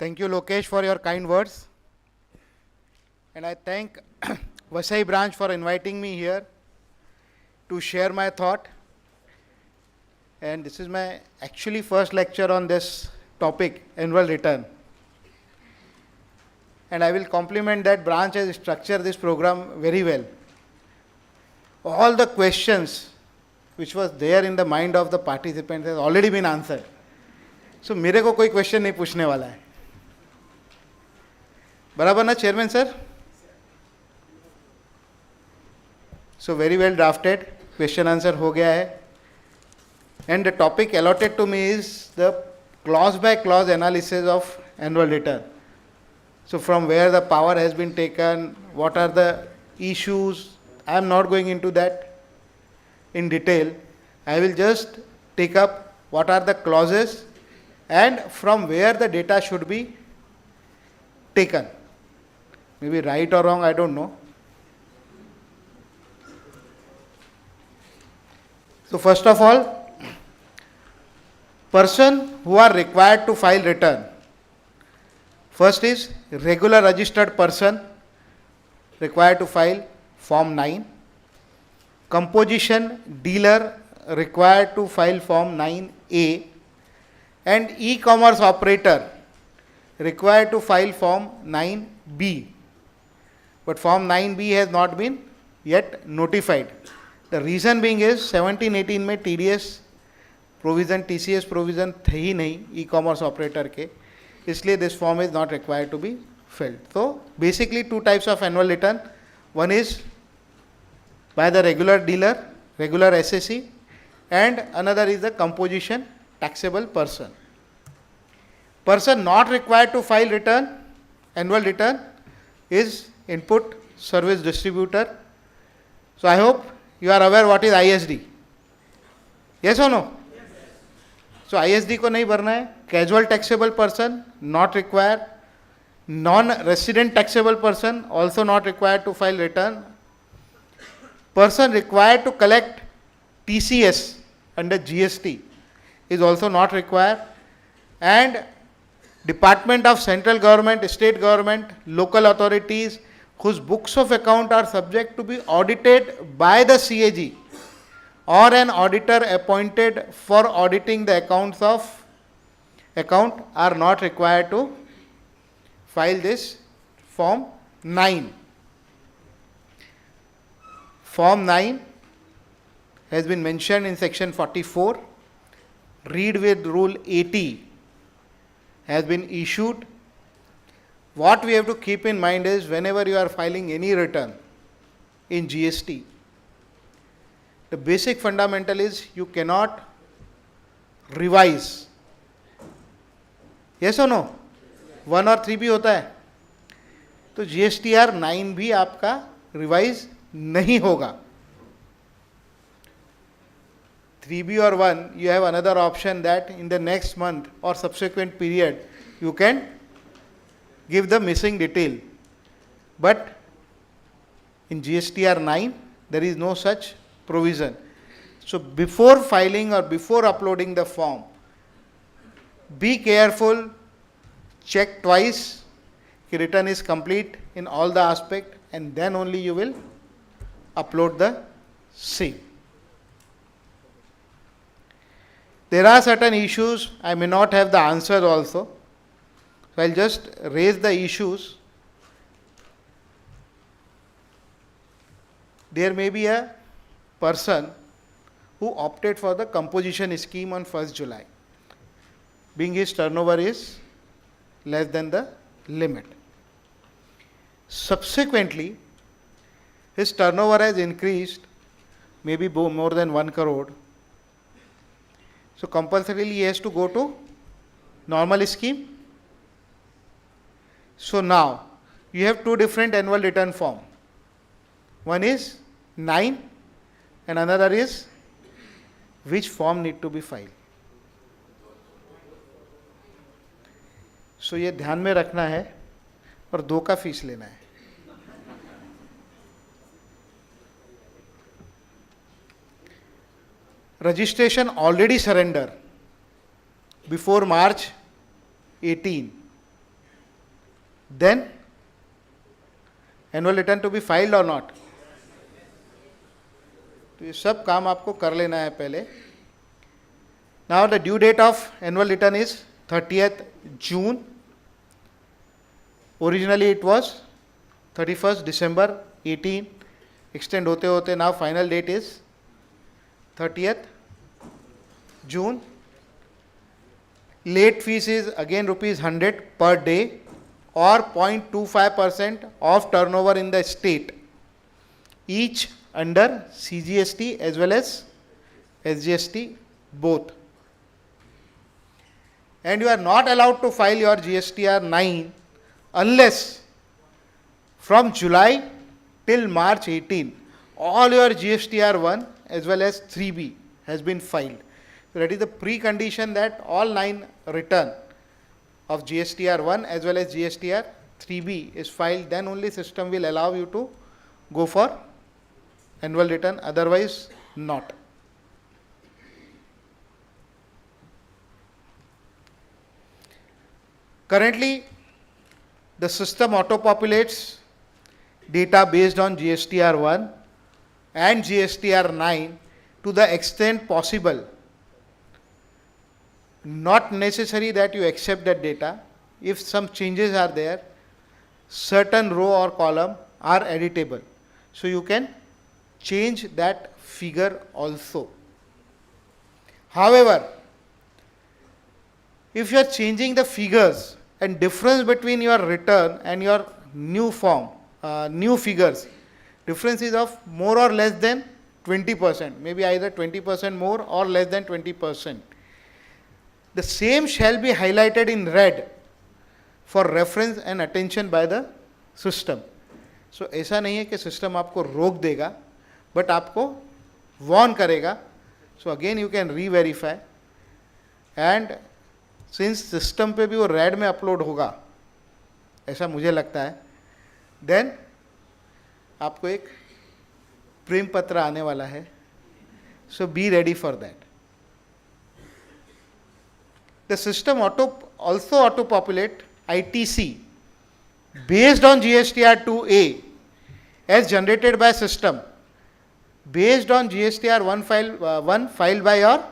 Thank you, Lokesh, for your kind words. And I thank Vasai branch for inviting me here to share my thought. And this is my actually first lecture on this topic, annual return. And I will compliment that branch has structured this program very well. All the questions which was there in the mind of the participants has already been answered. So मेरे को कोई question नहीं पूछने वाला है. बराबर ना chairman sir? So very well drafted, question answer हो गया है. And the topic allotted to me is the clause by clause analysis of annual return. So from where the power has been taken, what are the issues, I am not going into that in detail. I will just take up what are the clauses and from where the data should be taken. Maybe right or wrong, I don't know. So first of all, person who are required to file return. First is regular registered person required to file Form 9. Composition dealer required to file Form 9A. And e-commerce operator required to file Form 9B. But Form 9B has not been yet notified. The reason being is 17-18 में TDS provision, TCS provision थे ही नहीं e-commerce operator के, इसलिए this form is not required to be filled. So basically two types of annual return. One is by the regular dealer, regular SSE, and another is the composition taxable person. Person not required to file return, annual return, is input service distributor. So I hope you are aware what is ISD. Yes or no? Yes. So ISD को नहीं भरना है. Casual taxable person not required. Non-resident taxable person also not required to file return. Person required to collect TCS under GST is also not required. And Department of Central Government, State Government, local authorities whose books of account are subject to be audited by the CAG or an auditor appointed for auditing the accounts of account are not required to file this Form 9. Form 9 has been mentioned in section 44. Read with Rule 80 has been issued. What we have to keep in mind is whenever you are filing any return in GST, the basic fundamental is you cannot revise. Yes or no? 1 और 3 भी होता है. तो GSTR 9 भी आपका revise नहीं होगा. 3B or 1, you have another option that in the next month or subsequent period, you can give the missing detail. But in GSTR 9, there is no such provision. So before filing or before uploading the form, be careful, check twice, the return is complete in all the aspect, and then only you will upload the same. There are certain issues, I may not have the answers also. So I'll just raise the issues. There may be a person who opted for the composition scheme on 1st July, being his turnover is less than the limit. Subsequently, his turnover has increased, maybe more than 1 crore. So compulsorily he has to go to normal scheme. So now you have two different annual return form. One is 9 and another is which form need to be filed. So ये ध्यान में रखना है और 2 का fees लेना है. Registration already surrender before March 18 then annual return to be filed or not. तो ये सब काम आपको कर लेना है पहले. Now the due date of annual return is 30th June. Originally it was 31st December 18. Extend होते होते now final date is 30th June. Late fees is again rupees 100 per day or 0.25% of turnover in the state, each under CGST as well as SGST both. And you are not allowed to file your GSTR 9 unless from July till March 18 all your GSTR 1 as well as 3B has been filed. So that is the precondition that all 9 return of GSTR 1 as well as GSTR 3B is filed, then only system will allow you to go for annual return, otherwise not. Currently, the system auto-populates data based on GSTR 1 and GSTR 9 to the extent possible. Not necessary that you accept that data. If some changes are there, certain row or column are editable. So you can change that figure also. However, if you are changing the figures and difference between your return and your new form, new figures, difference is of more or less than 20%, maybe either 20% more or less than 20%. The same shall be highlighted in red for reference and attention by the system. So ऐसा नहीं है कि system आपको रोक देगा, but आपको warn करेगा. So again you can re-verify, and since system पे भी वो red में upload होगा, ऐसा मुझे लगता है, then आपको एक प्रेम पत्र आने वाला है. So be ready for that. The system also auto-populate ITC based on GSTR 2A as generated by system based on GSTR 1 filed by your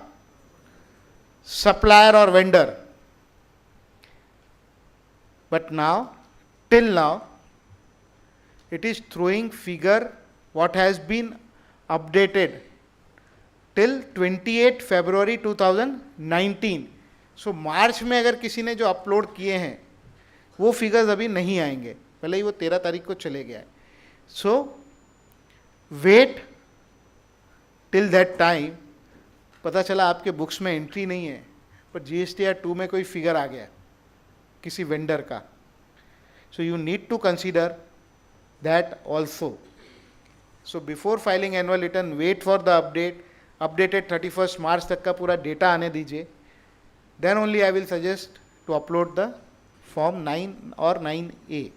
supplier or vendor. But now, till now, it is throwing figure what has been updated till 28 February 2019. सो मार्च में अगर किसी ने जो upload किए हैं वो figures अभी नहीं आएंगे, पहले ही वो 13 तारीख को चले गया है. सो वेट टिल दैट टाइम. पता चला आपके बुक्स में एंट्री नहीं है पर GSTR 2 में कोई फिगर आ गया किसी वेंडर का. So you need to consider that also. So before filing annual return wait for the updated 31 March तक का पूरा डेटा आने दीजिए. Then only I will suggest to upload the form 9 or 9A.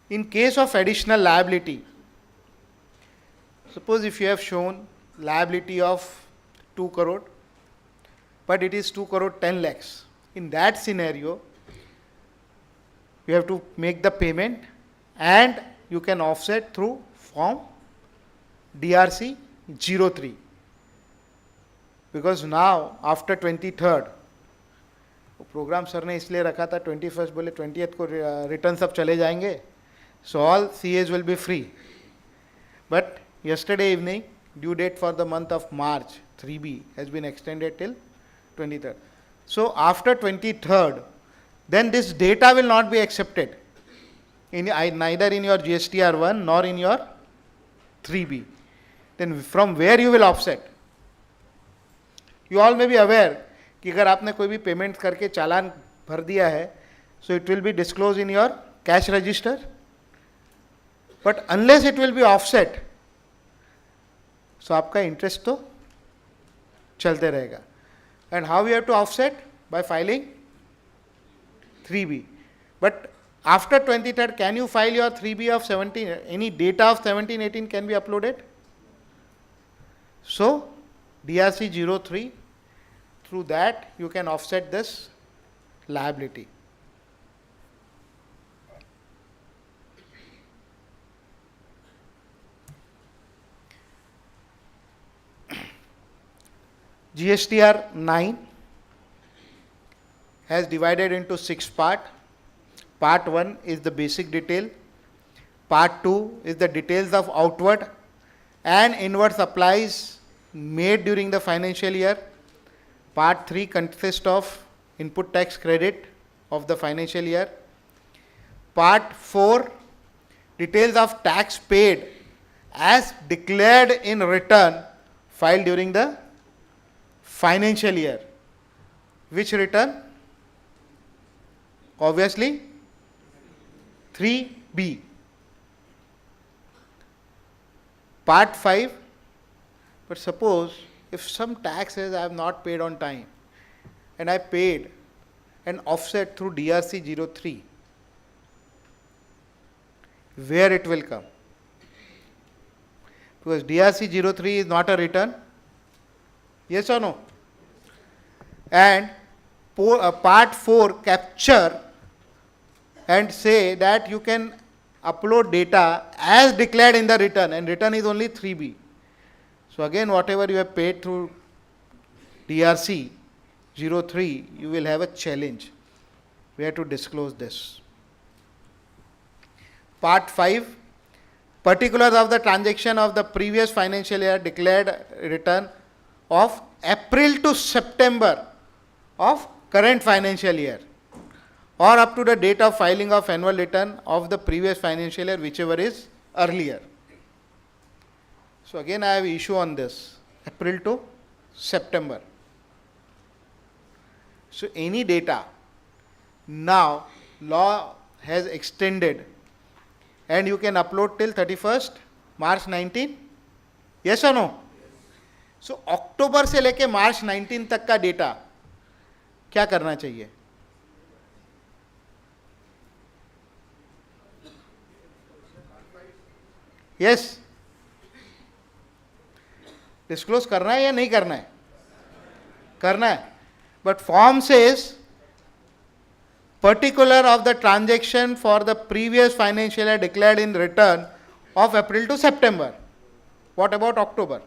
In case of additional liability, suppose if you have shown liability of 2 crore, but it is 2 crore 10 lakhs. In that scenario, you have to make the payment and you can offset through form DRC 03, because now after 23rd program sir ने इसलिए रखा था 21st बोले 20th को return सब चले जाएंगे, so all CAs will be free. But yesterday evening due date for the month of March 3B has been extended till 23rd. So after 23rd then this data will not be accepted in neither in your GSTR 1 nor in your 3B. Then from where you will offset? You all may be aware कि अगर आपने कोई भी payment करके चालान भर दिया है, so it will be disclosed in your cash register, but unless it will be offset, so आपका इंटरेस्ट तो चलते रहेगा. And how you have to offset? By filing 3B. But after 23rd, can you file your 3B of 17? Any data of 17, 18 can be uploaded. So DRC 03 through that you can offset this liability. GSTR 9 has divided into 6 parts. Part 1 is the basic detail. Part 2 is the details of outward and inward supplies made during the financial year. Part 3 consists of input tax credit of the financial year. Part 4, details of tax paid as declared in return filed during the financial year. Which return? Obviously 3B. Part 5, but suppose if some taxes I have not paid on time and I paid an offset through DRC 03, where it will come? Because DRC 03 is not a return. Yes or no? And part 4 capture and say that you can upload data as declared in the return, and return is only 3B. So again, whatever you have paid through DRC 03, you will have a challenge where to disclose this. Part 5, particulars of the transaction of the previous financial year declared return of April to September of current financial year, or up to the date of filing of annual return of the previous financial year, whichever is earlier. So again, I have issue on this, April to September. So any data, now law has extended and you can upload till 31st March 19. Yes or no? So अक्टूबर से लेके मार्च 19 तक का data क्या करना चाहिए? Yes, disclose करना है या नहीं करना है? करना है. But form says particular of the transaction for the previous financial year declared in return of April to September. What about October?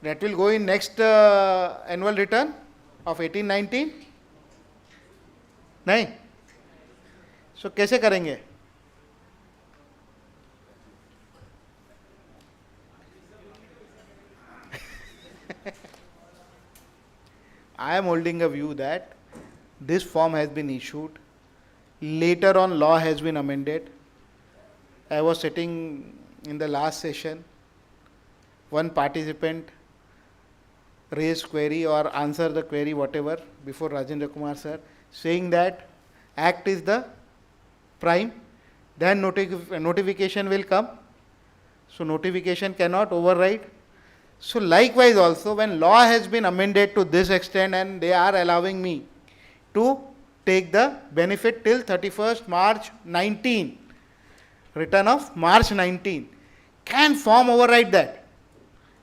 That will go in next annual return of 18-19? नहीं. So कैसे करेंगे? I am holding a view that this form has been issued. Later on, law has been amended. I was sitting in the last session. One participant raised query or answer the query, whatever, before Rajendra Kumar sir, saying that Act is the prime. Then notification will come. So notification cannot override. So likewise also, when law has been amended to this extent and they are allowing me to take the benefit till 31st March 19, return of March 19, can form override that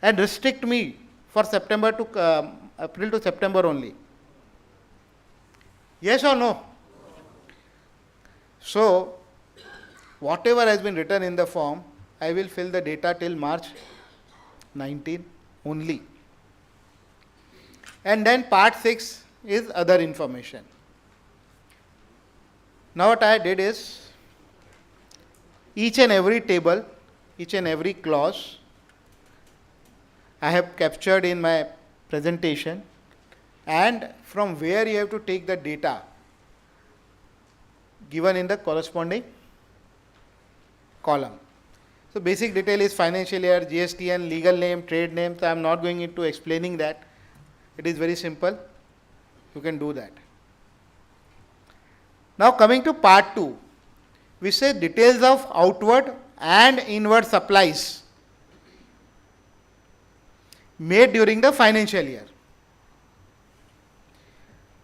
and restrict me for September to April to September only? Yes or no? So whatever has been written in the form, I will fill the data till March 19 only. And then part 6 is other information. Now what I did is, each and every table, each and every clause, I have captured in my presentation, and from where you have to take the data given in the corresponding column. So basic detail is financial year, GSTN, legal name, trade name. So I am not going into explaining that. It is very simple. You can do that. Now coming to part 2, we say details of outward and inward supplies made during the financial year.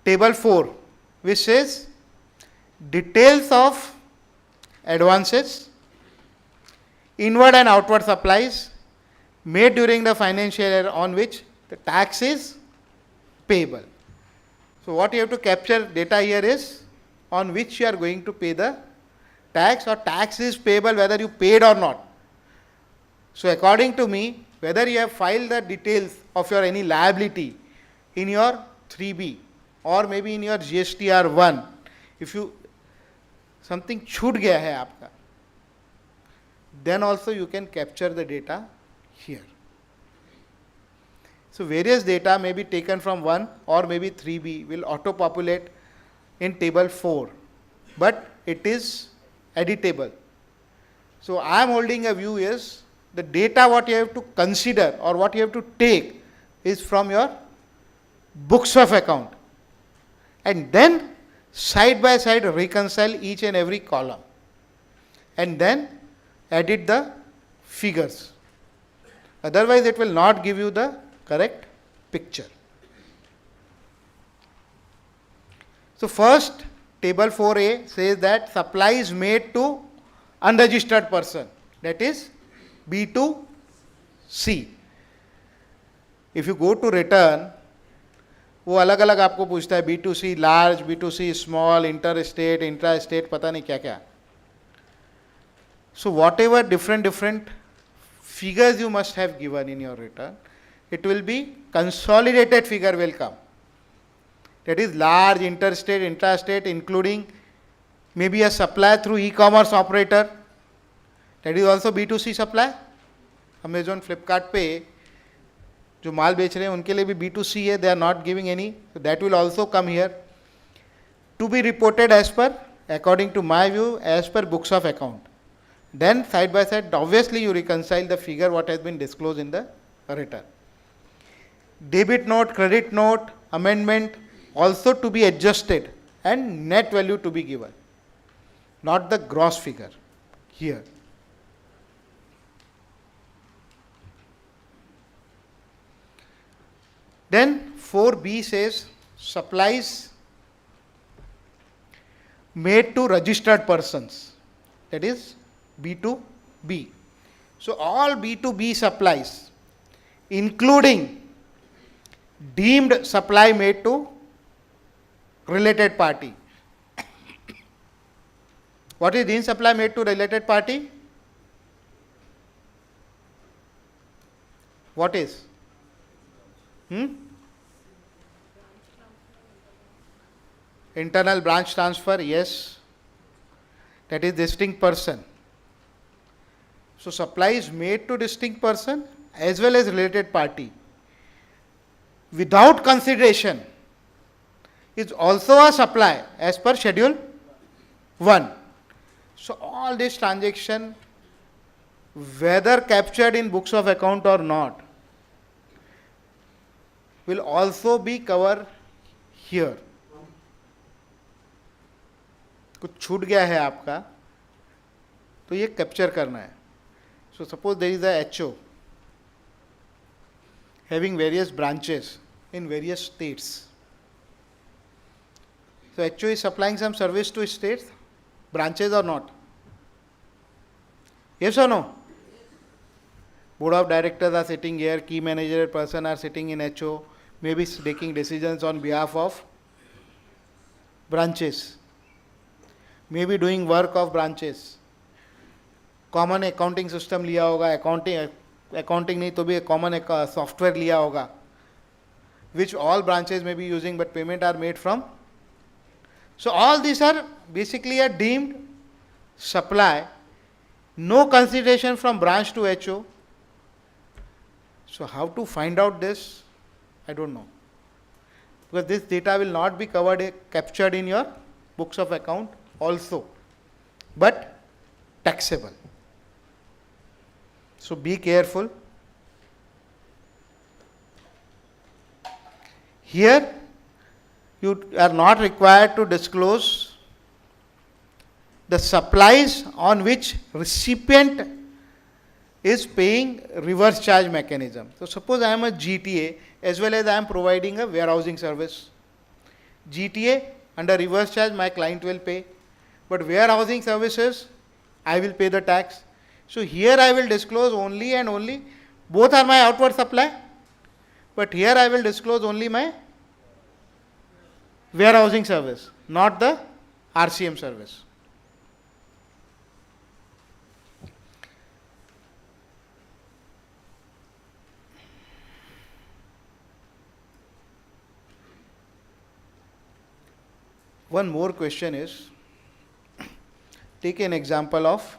Table 4, which says details of advances, inward and outward supplies made during the financial year on which the tax is payable. So what you have to capture data here is on which you are going to pay the tax, or tax is payable whether you paid or not. So according to me, whether you have filed the details of your any liability in your 3B or maybe in your GSTR 1, if you something छूट गया है आपका, then also you can capture the data here. So various data may be taken from 1 or maybe 3B will auto populate in table 4, but it is editable. So I am holding a view is the data what you have to consider or what you have to take is from your books of account, and then side by side reconcile each and every column and then edit the figures. Otherwise it will not give you the correct picture. So first, table 4A says that supplies made to unregistered person, that is B2C. If you go to return, वो अलग अलग आपको पूछता है B2C large, B2C small, interstate, intrastate, पता नहीं क्या क्या. So whatever different figures you must have given in your return, it will be consolidated figure will come. That is large, interstate, intrastate, including maybe a supply through e-commerce operator. That is also B2C supply. Amazon, Flipkart पे जो माल बेच रहे हैं उनके लिए भी B2C है, they are not giving any, so that will also come here. To be reported as per, according to my view, as per books of account. Then side by side, obviously you reconcile the figure what has been disclosed in the return. Debit note, credit note, amendment also to be adjusted and net value to be given, not the gross figure here. Then 4B says supplies made to registered persons, that is B2B. So all B2B supplies, including deemed supply made to related party. What is deemed supply made to related party? What is? Internal branch transfer, yes. That is distinct person. So supply is made to distinct person as well as related party without consideration is also a supply as per schedule 1. So all this transaction, whether captured in books of account or not, will also be covered here. कुछ छूट गया है आपका तो ये capture करना है. So suppose there is a HO having various branches in various states. So HO is supplying some service to states, branches or not? Yes or no? Board of directors are sitting here, key manager person are sitting in HO, maybe taking decisions on behalf of branches, maybe doing work of branches. Common accounting system लिया होगा, accounting नहीं तो भी common एक software लिया होगा, which all branches may be using but payment are made from. So all these are basically a deemed supply, no consideration from branch to HO. So how to find out this? I don't know, because this data will not be covered, captured in your books of account also, but taxable. So be careful. Here you are not required to disclose the supplies on which recipient is paying reverse charge mechanism. So suppose I am a GTA as well as I am providing a warehousing service. GTA under reverse charge my client will pay, but warehousing services I will pay the tax. So here I will disclose only and only Both are my outward supply, but here I will disclose only my warehousing service, not the RCM service. One more question is, take an example of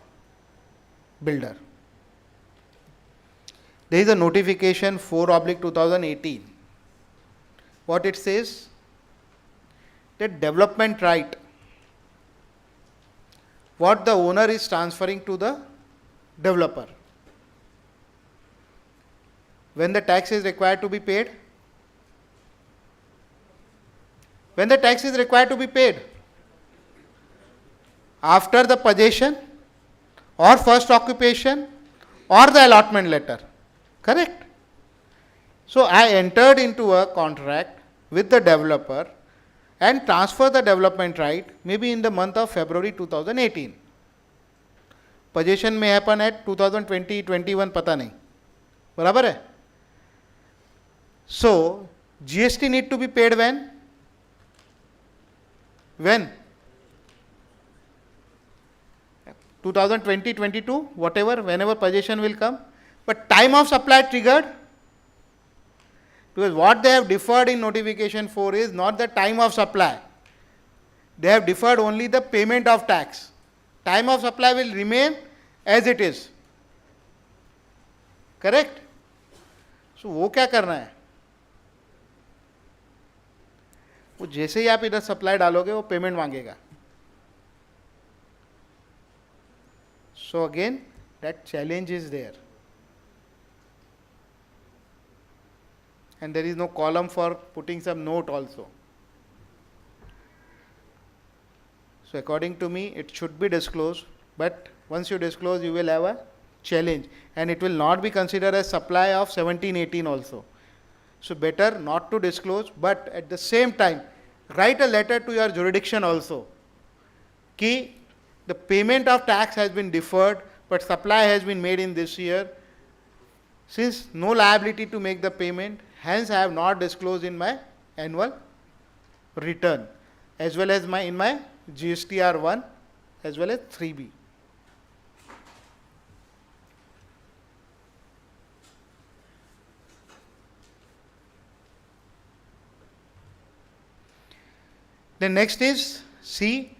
builder. There is a notification 4/2018. What it says? That development right, what the owner is transferring to the developer. When the tax is required to be paid? When the tax is required to be paid? After the possession, or first occupation, or the allotment letter. Correct? So I entered into a contract with the developer and transfer the development right maybe in the month of February 2018. Possession may happen at 2020, 21, पता नहीं. बराबर है? So GST need to be paid when? When? 2020, 22, whatever, whenever possession will come. But time of supply triggered, because what they have deferred in notification 4 is not the time of supply. They have deferred only the payment of tax. Time of supply will remain as it is. Correct? So वो क्या करना है? वो जैसे ही आप इधर supply डालोगे वो पेमेंट मांगेगा. So again, that challenge is there. And there is no column for putting some note also. So according to me, it should be disclosed, but once you disclose, you will have a challenge, and it will not be considered as supply of 17-18 also. So better not to disclose, but at the same time, write a letter to your jurisdiction also. Ki the payment of tax has been deferred, but supply has been made in this year. Since no liability to make the payment, hence I have not disclosed in my annual return, as well as in my GSTR 1 as well as 3B. The next is C,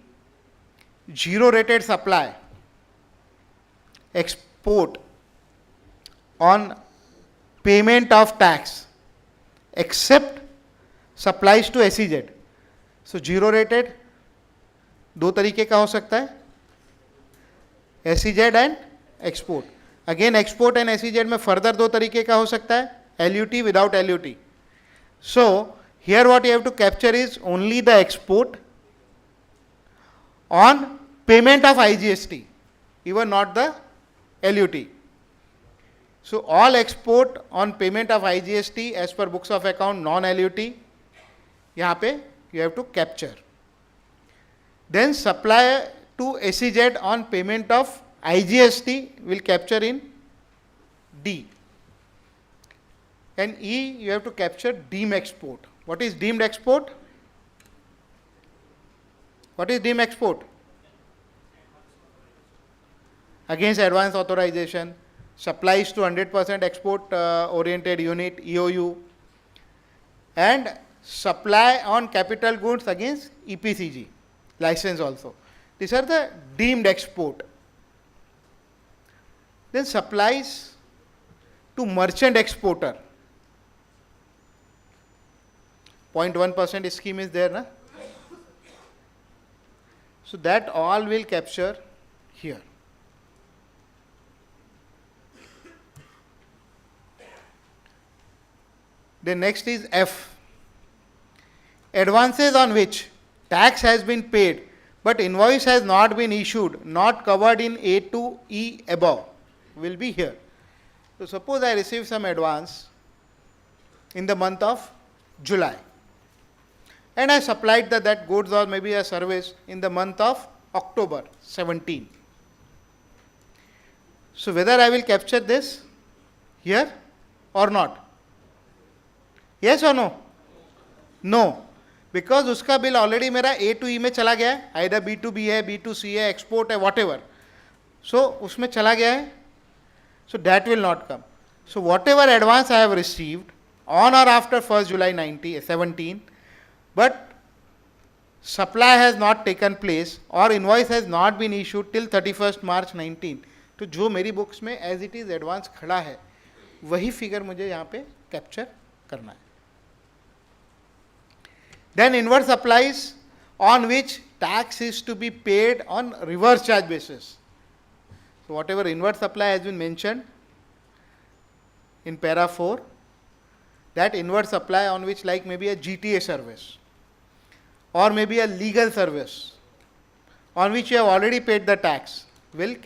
zero rated supply, export on payment of tax except supplies to SEZ. So zero rated दो तरीके का हो सकता है, SEZ and export. Again export and SEZ में further दो तरीके का हो सकता है, LUT without LUT. So here what you have to capture is only the export on payment of IGST, even not the LUT. So all export on payment of IGST as per books of account non-LUT, यहाँ पे you have to capture. Then supply to SEZ on payment of IGST will capture in D. And E you have to capture deemed export. What is deemed export? What is deemed export? Against advance authorization, supplies to 100% export oriented unit, EOU, and supply on capital goods against EPCG, license also. These are the deemed export. Then supplies to merchant exporter. 0.1% scheme is there, na? So that all will capture here. Then next is F. Advances on which tax has been paid but invoice has not been issued, not covered in A to E above, will be here. So suppose I receive some advance in the month of July, and I supplied that goods or maybe a service in the month of October 17. So whether I will capture this? here or not? Yes or no? No, because उसका bill already मेरा A to E में चला गया है, either B2B है, B2C है, export है, whatever. So उसमें चला गया है, so that will not come. So whatever advance I have received on or after 1st July 17, but supply has not taken place or invoice has not been issued till 31st March 19, तो जो मेरी books में as it is advance खड़ा है वही figure मुझे यहाँ पे कैप्चर करना है. Then inward supplies on which tax is to be paid on reverse charge basis. So whatever inward supply has been mentioned in para 4, that inward supply on which like maybe a GTA service or maybe a legal service on which you have already paid the tax will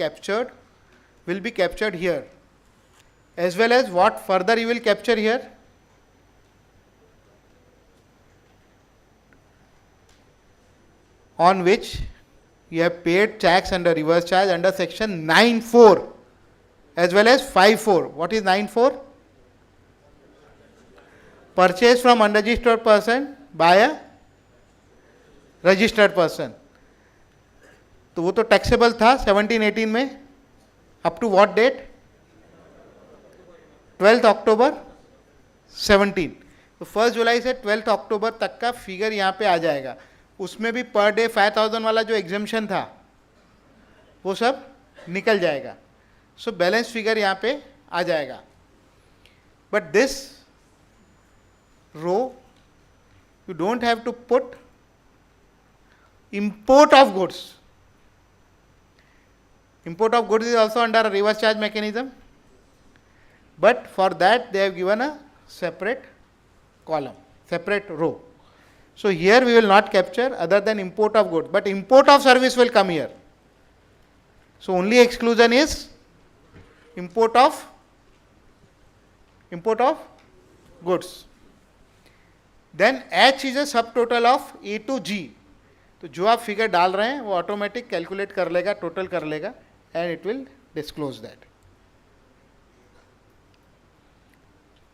be captured here, as well as what further you will capture here. On which you have paid tax under reverse charge under section 9(4) as well as 5(4). What is 9(4)? Purchase from unregistered person by a registered person. तो वो तो taxable था 17-18 में, up to what date? 12 अक्टूबर 17. तो 1 जुलाई से 12 अक्टूबर तक का figure यहाँ पे आ जाएगा. उसमें भी पर डे 5000 वाला जो एग्जाम्शन था वो सब निकल जाएगा. सो बैलेंस फिगर यहाँ पे आ जाएगा. But this row you don't have to put import of goods. Import of goods is also under a reverse charge mechanism, but for that they have given a separate column, separate row. So here we will not capture other than import of goods, but import of service will come here. So only exclusion is import of goods. Then H is a subtotal of A to G. तो जो आप figure डाल रहे हैं वो automatic calculate कर लेगा, total कर लेगा, and it will disclose that.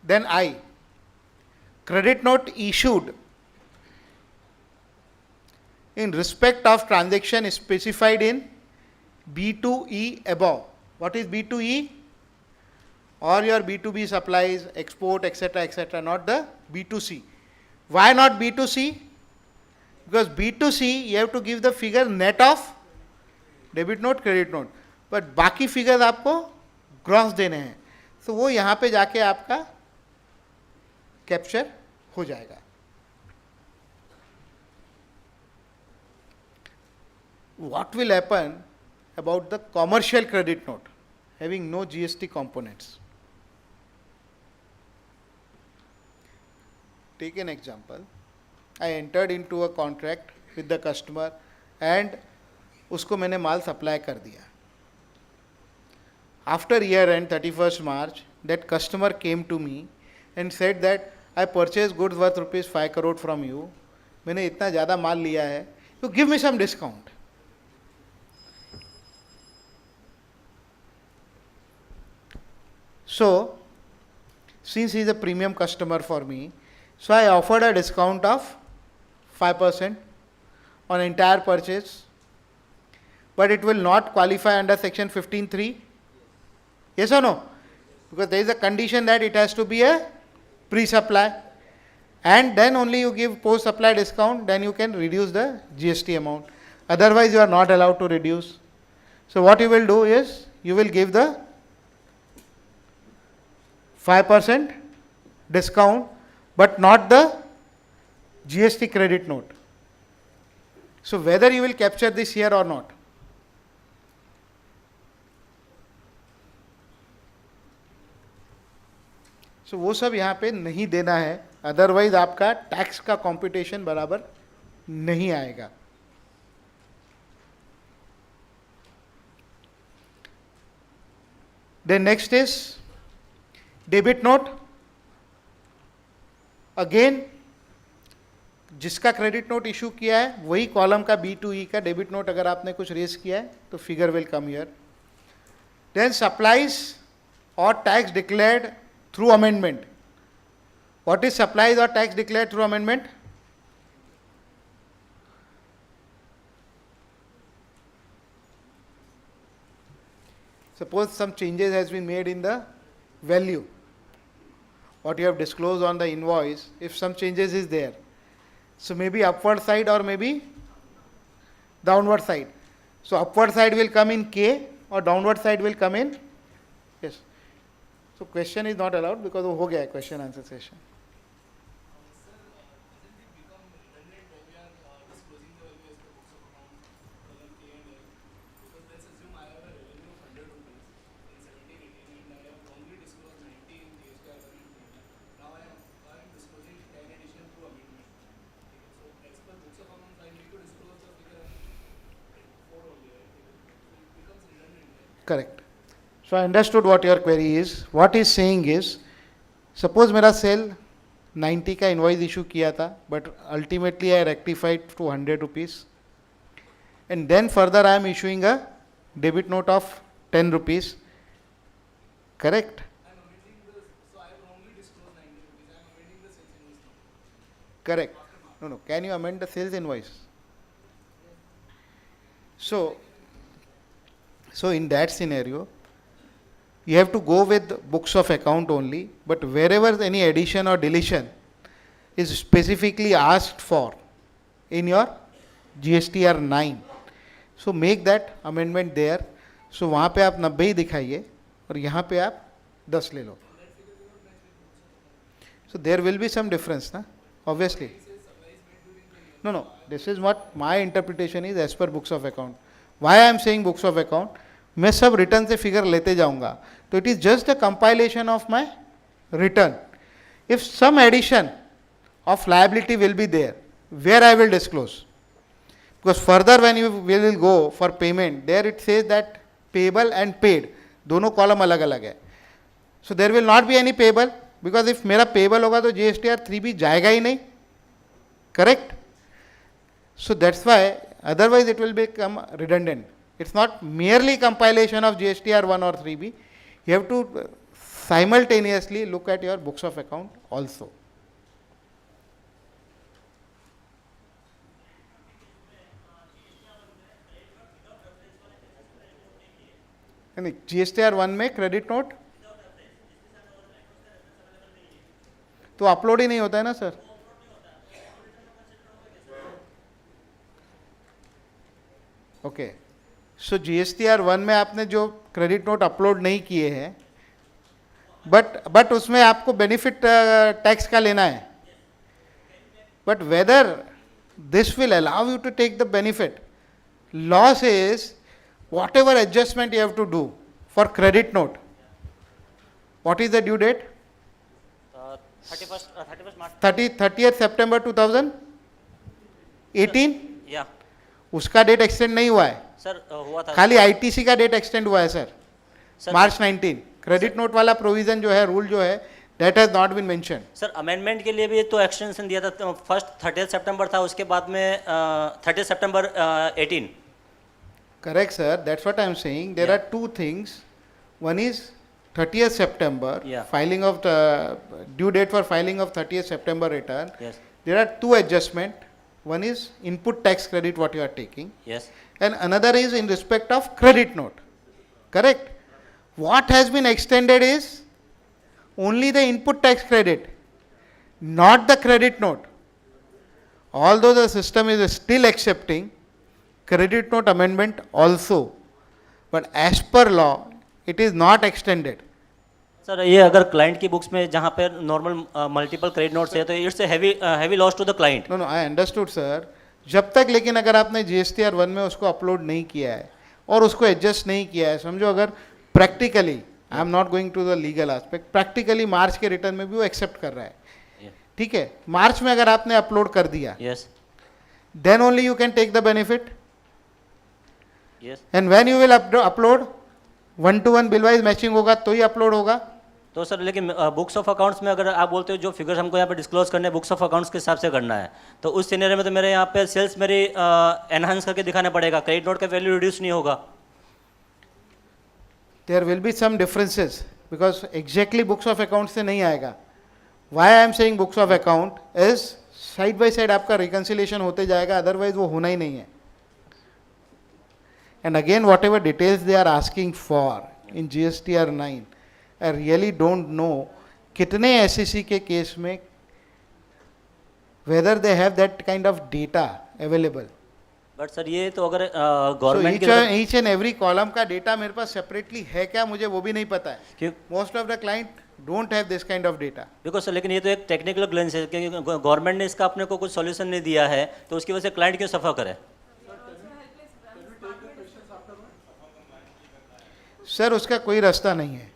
Then I, credit note issued in respect of transaction specified in B2E above. What is B2E? Or your B2B supplies, export, etc., not the B2C. Why not B2C? Because B2C you have to give the figure net of debit note, credit note, but बाकी figures आपको gross देने हैं, तो वो यहाँ पे जाके आपका कैप्चर हो जाएगा. What will happen about the commercial credit note having no GST components? Take an example. I entered into a contract with the customer and उसको मैंने माल सप्लाई कर दिया. After year end 31st March, that customer came to me and said that I purchased goods worth rupees 5 crore from you. मैंने इतना ज़्यादा माल लिया है, you give me some discount. So, since he is a premium customer for me, so I offered a discount of 5% on entire purchase, but it will not qualify under section 15(3). Yes or no? Because there is a condition that it has to be a pre-supply, and then only you give post-supply discount, then you can reduce the GST amount. Otherwise, you are not allowed to reduce. So what you will do is, you will give the 5% discount, but not the GST credit note. So whether you will capture this here or not. So वो सब यहाँ पे नहीं देना है, otherwise आपका tax का computation बराबर नहीं आएगा. Then next is debit note. Again जिसका क्रेडिट नोट इशू किया है वही कॉलम का B2E का डेबिट नोट अगर आपने कुछ रेज किया है तो figure will come here. Then supplies or tax declared through amendment. What is supplies or tax declared through amendment? Suppose some changes has been made in the value, what you have disclosed on the invoice, if some changes is there, so maybe upward side or maybe downward side. So upward side will come in K or downward side will come in, yes. So question is not allowed because वो हो गया है question answer session. Correct. So I understood what your query is. What is saying is, suppose मेरा sale 90 का invoice issue किया था, but ultimately I rectified to 100 rupees, and then further I am issuing a debit note of 10 rupees. Correct? Correct. No. Can you amend the sales invoice? So in that scenario, you have to go with books of account only, but wherever any addition or deletion is specifically asked for in your GSTR 9, so make that amendment there. So वहाँ पे आप 90 ही दिखाइए और यहाँ पे आप 10 ले लो. So there will be some difference, na? Obviously. No. This is what my interpretation is as per books of account. Why I am saying books of account? मैं सब रिटर्न से फिगर लेते जाऊंगा, तो it is just a compilation of my return. If some addition of liability will be there, where I will disclose, because further when you will go for payment, there it says that payable and paid, दोनों column अलग अलग है. So there will not be any payable, because if मेरा payable होगा तो GSTR 3B जाएगा ही नहीं. करेक्ट? So that's why otherwise it will become redundant. It's not merely compilation of GSTR 1 or 3B. You have to simultaneously look at your books of account also. यानी GSTR 1 में credit note तो upload ही नहीं होता है ना sir. Okay. सो GSTR 1 में आपने जो क्रेडिट नोट अपलोड नहीं किए हैं, बट उसमें आपको बेनिफिट टैक्स का लेना है, but whether this will allow you to take the benefit, law says whatever adjustment you have to do for credit note. What is the due date? 30th September 2018. या उसका date extend नहीं हुआ है sir, हुआ था खाली ITC का date extend हुआ है सर, मार्च 19. क्रेडिट नोट वाला प्रोविजन जो है, रूल जो है, that has not been mention. Sir amendment के लिए भी तो एक्सटेंशन दिया था. फर्स्ट 30 सितंबर था, उसके बाद में 30 सितंबर 18. Correct sir, that's what I am saying. There are two things. One is 30th September, filing of the due date for filing of 30th September return. Yes. There are two adjustment. One is input tax credit what you are taking, Yes. and another is in respect of credit note. Correct? What has been extended is only the input tax credit, not the credit note. Although the system is still accepting credit note amendment also, but as per law it is not extended. Sir ये अगर client की books में जहाँ पे normal multiple credit notes है तो it's heavy loss to the client. No I understood sir. जब तक लेकिन अगर आपने GSTR 1 में उसको अपलोड नहीं किया है और उसको एडजस्ट नहीं किया है, समझो अगर practically, I am not going to the legal aspect, practically March के रिटर्न में भी वो एक्सेप्ट कर रहा है, ठीक है, मार्च में अगर आपने अपलोड कर दिया, yes, then only you can take the benefit. Yes. And when you will upload 1-to-1 bill wise matching होगा तो ही अपलोड होगा. तो सर लेकिन बुक्स ऑफ अकाउंट्स में अगर आप बोलते हो जो फिगर्स हमको यहाँ पे डिस्क्लोज करने हैं बुक्स ऑफ अकाउंट्स के हिसाब से करना है, तो उस सिनेरियो में तो मेरे यहाँ पे सेल्स मेरी एनहांस करके दिखाना पड़ेगा, क्रेडिट नोट का वैल्यू रिड्यूस नहीं होगा. There will be some differences because exactly books of account से नहीं आएगा. Why I am saying books of account is side by side आपका रिकन्सिलेशन होते जाएगा, अदरवाइज वो होना ही नहीं है. And again whatever details they are asking for in GSTR 9, I really don't know कितने SEC के केस में whether they have that kind of data available. But sir ये तो अगर So government each and every column का data मेरे पास separately है क्या, मुझे वो भी नहीं पता है. की Most of the client don't have this kind of data. Because sir लेकिन ये तो एक टेक्निकल ग्लेंस है, क्योंकि गवर्नमेंट ने इसका अपने को कुछ सॉल्यूशन नहीं दिया है, तो उसकी वजह से क्लाइंट क्यों सफ़र करे. सर उसका कोई रास्ता नहीं है.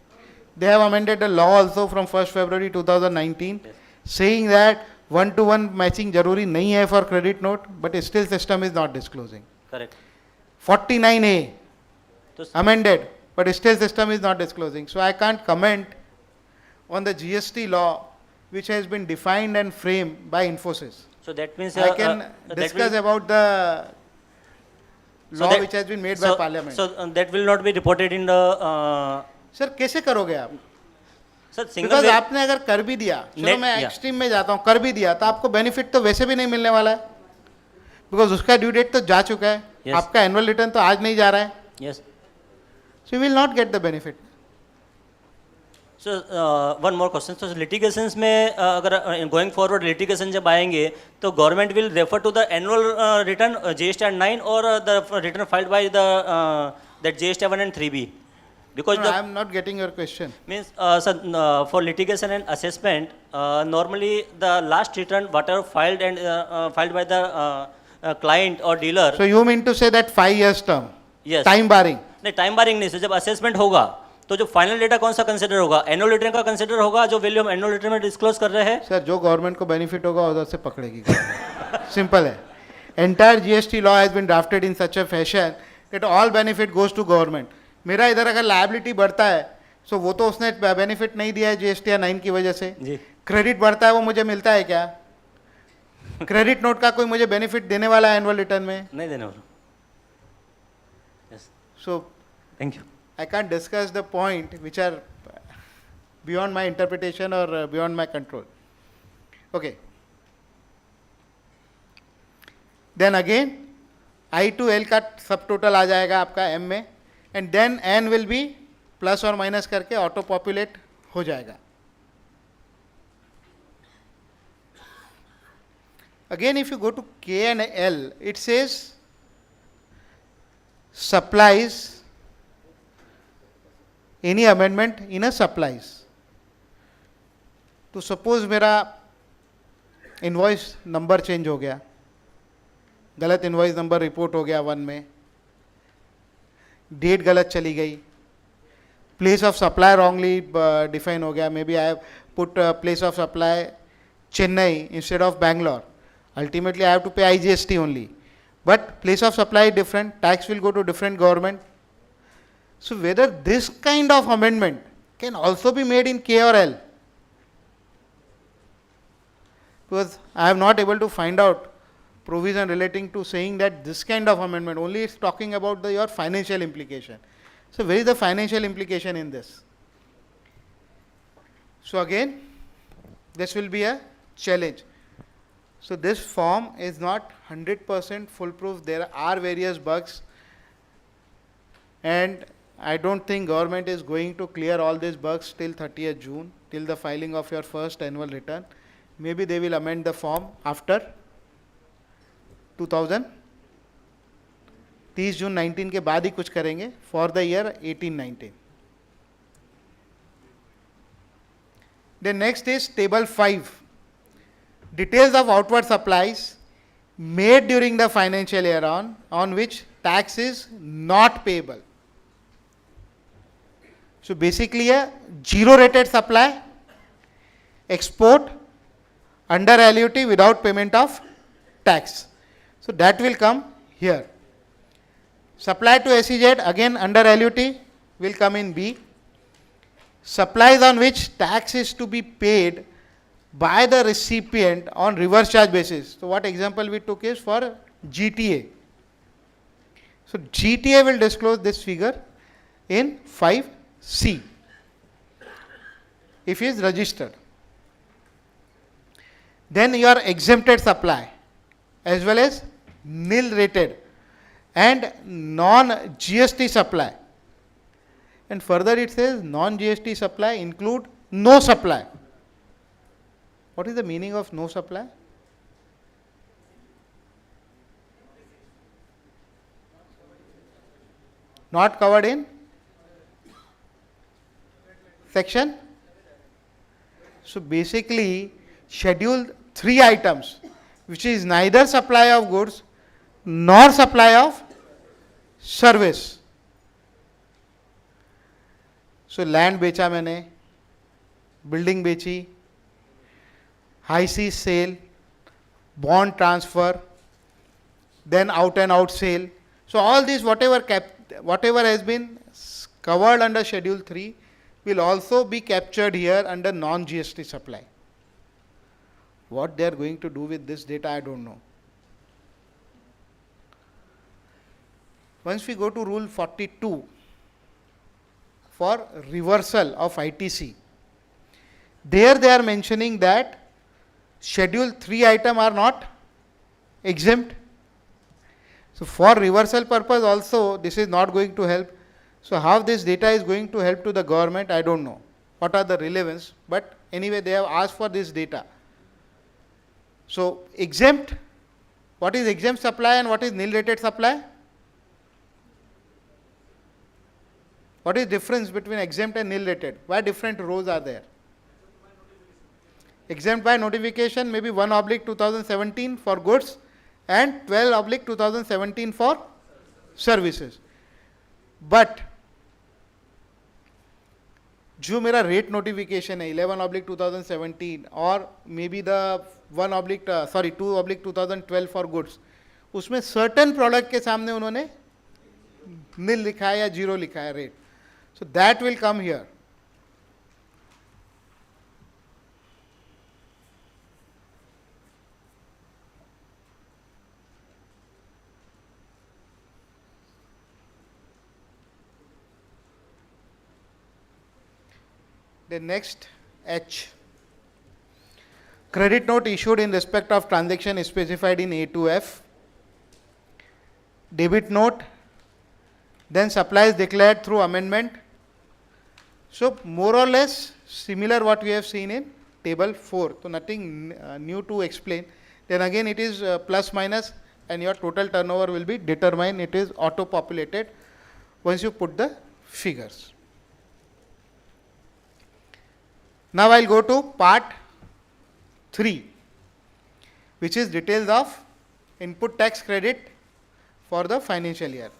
They have amended the law also from 1st February 2019 saying that one-to-one matching जरूरी नहीं है for credit note, but still system is not disclosing. Correct. 49A तो amended, but still system is not disclosing. So I can't comment on the GST law which has been defined and framed by Infosys. so that means I can discuss about the law which has been made by Parliament. so that will not be reported in the sir कैसे करोगे आप? Sir because single आपने अगर कर भी दिया, चलो Net- मैं yeah. एक्सट्रीम में जाता हूँ, कर भी दिया तो आपको बेनिफिट तो वैसे भी नहीं मिलने वाला है, बिकॉज उसका ड्यू डेट तो जा चुका है. Yes. आपका एनुअल रिटर्न तो आज नहीं जा रहा है. Yes. So you will not get the benefit. So one more question. तो लिटिगेशंस में अगर गोइंग फॉरवर्ड लिटिगेशन जब आएंगे तो government will refer to the annual return GSTR 9 और the return filed by the that GSTR 1 and 3B. Because I am not getting your question. means for litigation and assessment, normally the last return whatever filed and filed by the client or dealer. So you mean to say that 5 years term Yes. Time barring. नहीं, time barring नहीं sir. जब assessment होगा तो जो final data कौन सा consider होगा? Annual return का कंसिडर होगा, जो वैल्यू हम एनुअल रिटर्न में डिस्क्लोज कर रहे हैं. सर जो गवर्नमेंट को बेनिफिट होगा उधर से पकड़ेगी. सिंपल है. Entire GST law has been drafted in such a fashion that all benefit goes to government. मेरा इधर अगर लायबिलिटी बढ़ता है सो वो तो उसने बेनिफिट नहीं दिया है GSTR 9 की वजह से. जी. क्रेडिट बढ़ता है वो मुझे मिलता है क्या? क्रेडिट नोट का कोई मुझे बेनिफिट देने वाला है एनुअल रिटर्न में? नहीं देने वाला. Yes. So thank you. I can't discuss the point which are beyond my interpretation or beyond my control. Okay. Then again, I to L का सब टोटल आ जाएगा आपका M में, and then N will be plus और minus करके auto populate हो जाएगा. Again, if you go to K and L, it says supplies any amendment in a supplies. तो सपोज मेरा इनवॉइस नंबर चेंज हो गया, गलत इनवॉइस नंबर रिपोर्ट हो गया 1 में, डेट गलत चली गई, place of supply wrongly define हो गया, maybe I have put place of supply Chennai instead of Bangalore, ultimately I have to pay IGST only, but place of supply different, tax will go to different government. So whether this kind of amendment can also be made in K or L? Because I am not able to find out provision relating to saying that this kind of amendment, only it's talking about your financial implication. So where is the financial implication in this? So again, this will be a challenge. So this form is not 100% foolproof. There are various bugs, and I don't think government is going to clear all these bugs till 30th June, till the filing of your first annual return. Maybe they will amend the form after 30 जून 19 के बाद ही कुछ करेंगे for the year 18-19. Then next is table 5. Details of outward supplies made during the financial year on which tax is not payable. So basically a zero rated supply, export under LUT without payment of tax. So that will come here. Supply to SEZ again under LUT will come in B. Supplies on which tax is to be paid by the recipient on reverse charge basis. So what example we took is for GTA. So GTA will disclose this figure in 5C. if he is registered. Then your exempted supply as well as nil rated and non GST supply. And further it says non GST supply include no supply. What is the meaning of no supply? Not covered in section. So basically, schedule 3 items, which is neither supply of goods nor supply of service. So land बेचा मैंने, building बेची, high seas sale, bond transfer, then out and out sale. So all this whatever has been covered under schedule 3 will also be captured here under non GST supply. What they are going to do with this data, I don't know. Once we go to rule 42 for reversal of ITC, there they are mentioning that schedule 3 item are not exempt. So for reversal purpose also this is not going to help. So how this data is going to help to the government, I don't know. What are the relevance? But anyway, they have asked for this data. So exempt, what is exempt supply and what is nil rated supply? What is difference between exempt and nil rated? Why different rows are there? Exempt by notification maybe 1/2017 for goods and 12/2017 for services. But जो मेरा rate notification है 11/2017 और may be the 2/2012 for goods, उसमें certain product के सामने उन्होंने निल लिखा है या 0 लिखा है rate. So that will come here. The next H, credit note issued in respect of transaction is specified in A to F. Debit note, then supplies declared through amendment. So more or less similar what we have seen in table 4. So nothing new to explain. Then again it is plus minus and your total turnover will be determined. It is auto populated once you put the figures. Now I'll go to part 3, which is details of input tax credit for the financial year.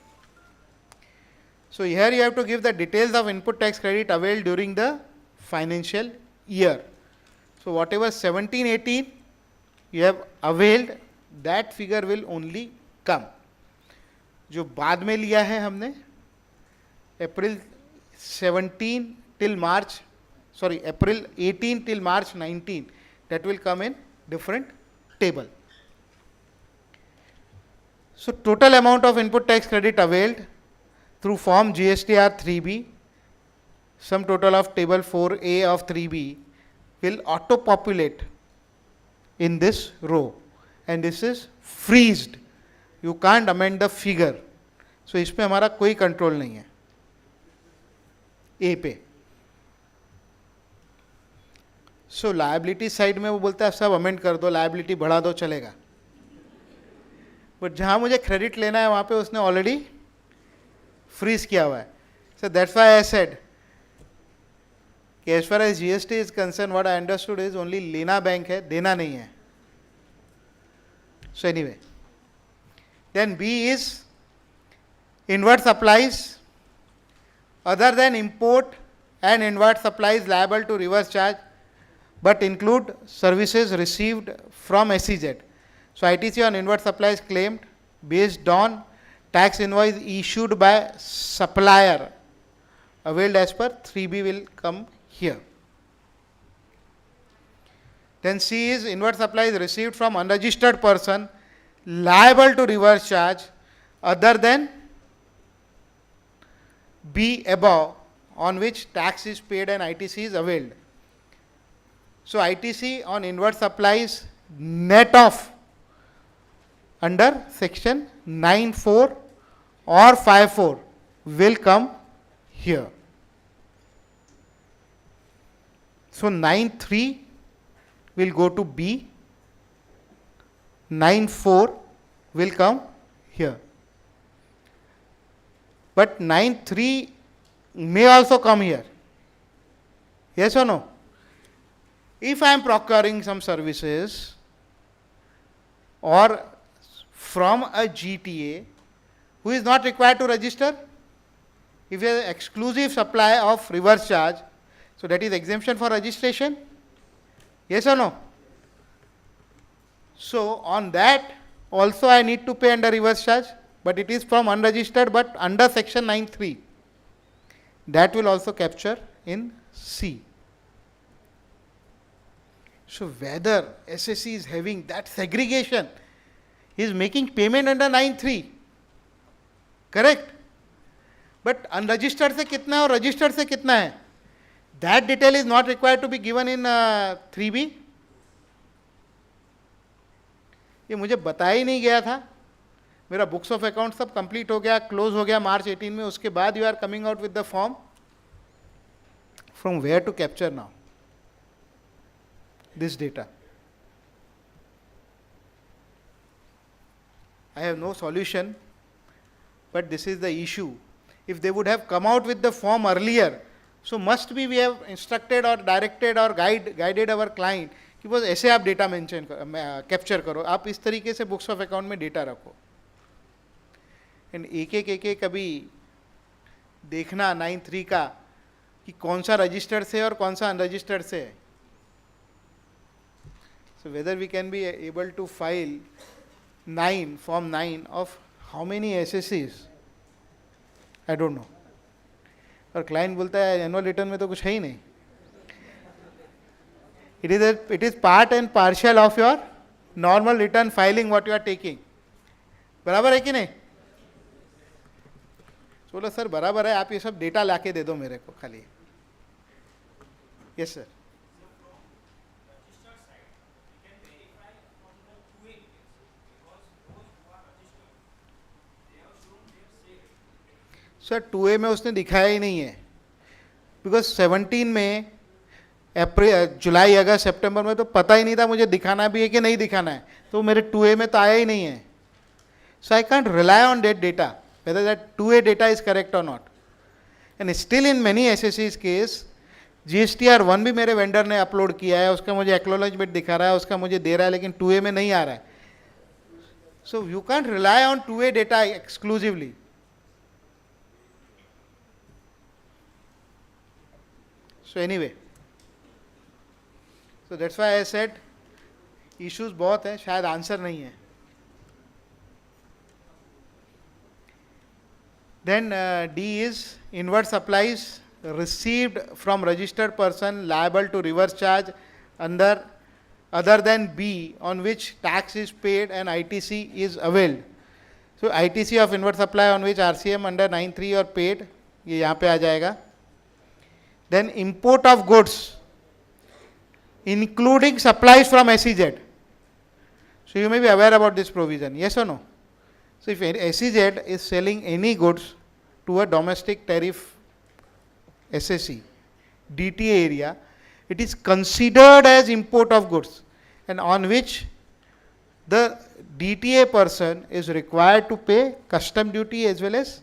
So here you have to give the details of input tax credit availed during the financial year. So whatever 17-18 you have availed, that figure will only come. जो बाद में लिया है हमने April 17 till March, sorry, April 18 till March 19, that will come in different table. So total amount of input tax credit availed through form GSTR 3B, sum total of table 4A of 3B will auto populate in this row, and this is freezed. You can't amend the figure. So इसमें हमारा कोई control नहीं है A पे. सो liability side में वो बोलता है सब अमेंड कर दो, लायबिलिटी बढ़ा दो, चलेगा. बट जहाँ मुझे क्रेडिट लेना है वहाँ पे उसने ऑलरेडी फ्रीज किया हुआ है. So that's why I said कि as far as GST is concern what I understood is only लेना बैंक है, देना नहीं है. So anyway, then B is inward supplies other than import and inward supplies liable to reverse charge but include services received from SEZ. So ITC on inward supplies claimed based on tax invoice issued by supplier availed as per 3B will come here. Then C is inward supplies received from unregistered person liable to reverse charge other than B above on which tax is paid and ITC is availed. So ITC on inward supplies net off under section 9(4) or 5(4) will come here. So 9(3) will go to B, 9(4) will come here. But 9(3) may also come here. Yes or no? If I am procuring some services or from a GTA who is not required to register, if you have exclusive supply of reverse charge, so that is exemption for registration. Yes or no? So on that also I need to pay under reverse charge, but it is from unregistered but under section 9(3). That will also capture in C. So whether SSC is having that segregation, he is making payment under 9(3). Correct? But unregistered से कितना है और registered से कितना है, that detail is not required to be given in 3B. ये मुझे बताया ही नहीं गया था. मेरा बुक्स ऑफ अकाउंट सब कंप्लीट हो गया, क्लोज हो गया मार्च 18 में. उसके बाद you are coming out with the form. From where to capture now this data? I have no solution, but this is the issue. If they would have come out with the form earlier, so must be we have instructed or directed or guided our client कि बस ऐसे आप data mention capture करो, आप इस तरीके से books of account में डेटा रखो. एंड एक एक कभी देखना 9(3) का कि कौन सा रजिस्टर्ड से और कौन सा अनरजिस्टर्ड से है. So whether we can be able to file 9, form 9 of how many SSCs, I don't know. और क्लाइंट बोलता है एनुअल रिटर्न में तो कुछ है ही नहीं. It is part and partial of your normal return filing what you are taking. बराबर है कि नहीं? बोलो सर बराबर है, आप ये सब डेटा लाके दे दो मेरे को खाली. Yes sir. सर 2A में उसने दिखाया ही नहीं है, बिकॉज 17 में अप्रैल जुलाई अगस्त सितंबर में तो पता ही नहीं था मुझे दिखाना भी है कि नहीं दिखाना है, तो मेरे 2A में तो आया ही नहीं है. So I can't rely on that data whether that 2A data is correct or not. And still in many SSC's case GSTR 1 भी मेरे वेंडर ने अपलोड किया है, उसका मुझे एक्नॉलेजमेंट दिखा रहा है, उसका मुझे दे रहा है, लेकिन 2A में नहीं आ रहा है. So you can't rely on 2A data exclusively. So anyway, so that's why I said issues बहुत हैं, शायद आंसर नहीं है. Then D is inward supplies received from registered person liable to reverse charge under other than B on which tax is paid and ITC is availed. So ITC of inward supply on which RCM under 9(3) or paid, ये यहाँ पे आ जाएगा. Then import of goods including supplies from SEZ. So you may be aware about this provision, yes or no? So if SEZ is selling any goods to a domestic tariff SSC, DTA area, it is considered as import of goods, and on which the DTA person is required to pay custom duty as well as,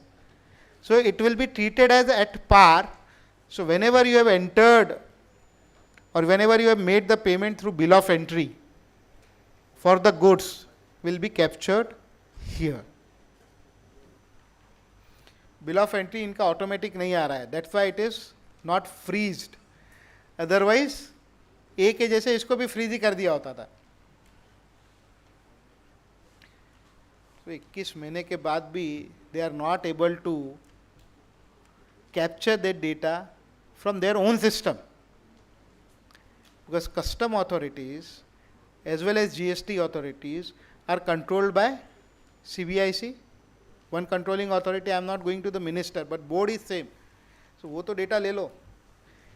so it will be treated as at par. So whenever you have entered or whenever you have made the payment through bill of entry for the goods will be captured here. Bill of entry इनका automatic नहीं आ रहा है, that's why it is not freezed. Otherwise A के जैसे इसको भी freeze ही कर दिया होता था. तो 21 महीने के बाद भी they are not able to capture that data from their own system, because custom authorities as well as GST authorities are controlled by CBIC, one controlling authority. I am not going to the minister, but board is same. So वो तो data ले लो,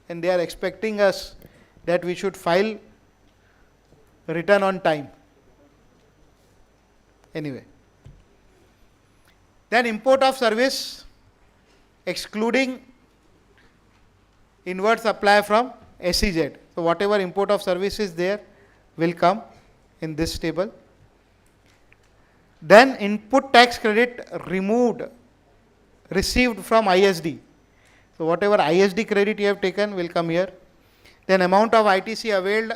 and they are expecting us that we should file return on time. Anyway. Then import of service excluding inward supply from SEZ. So whatever import of service is there will come in this table. Then input tax credit removed, received from ISD. So whatever ISD credit you have taken will come here. Then amount of ITC availed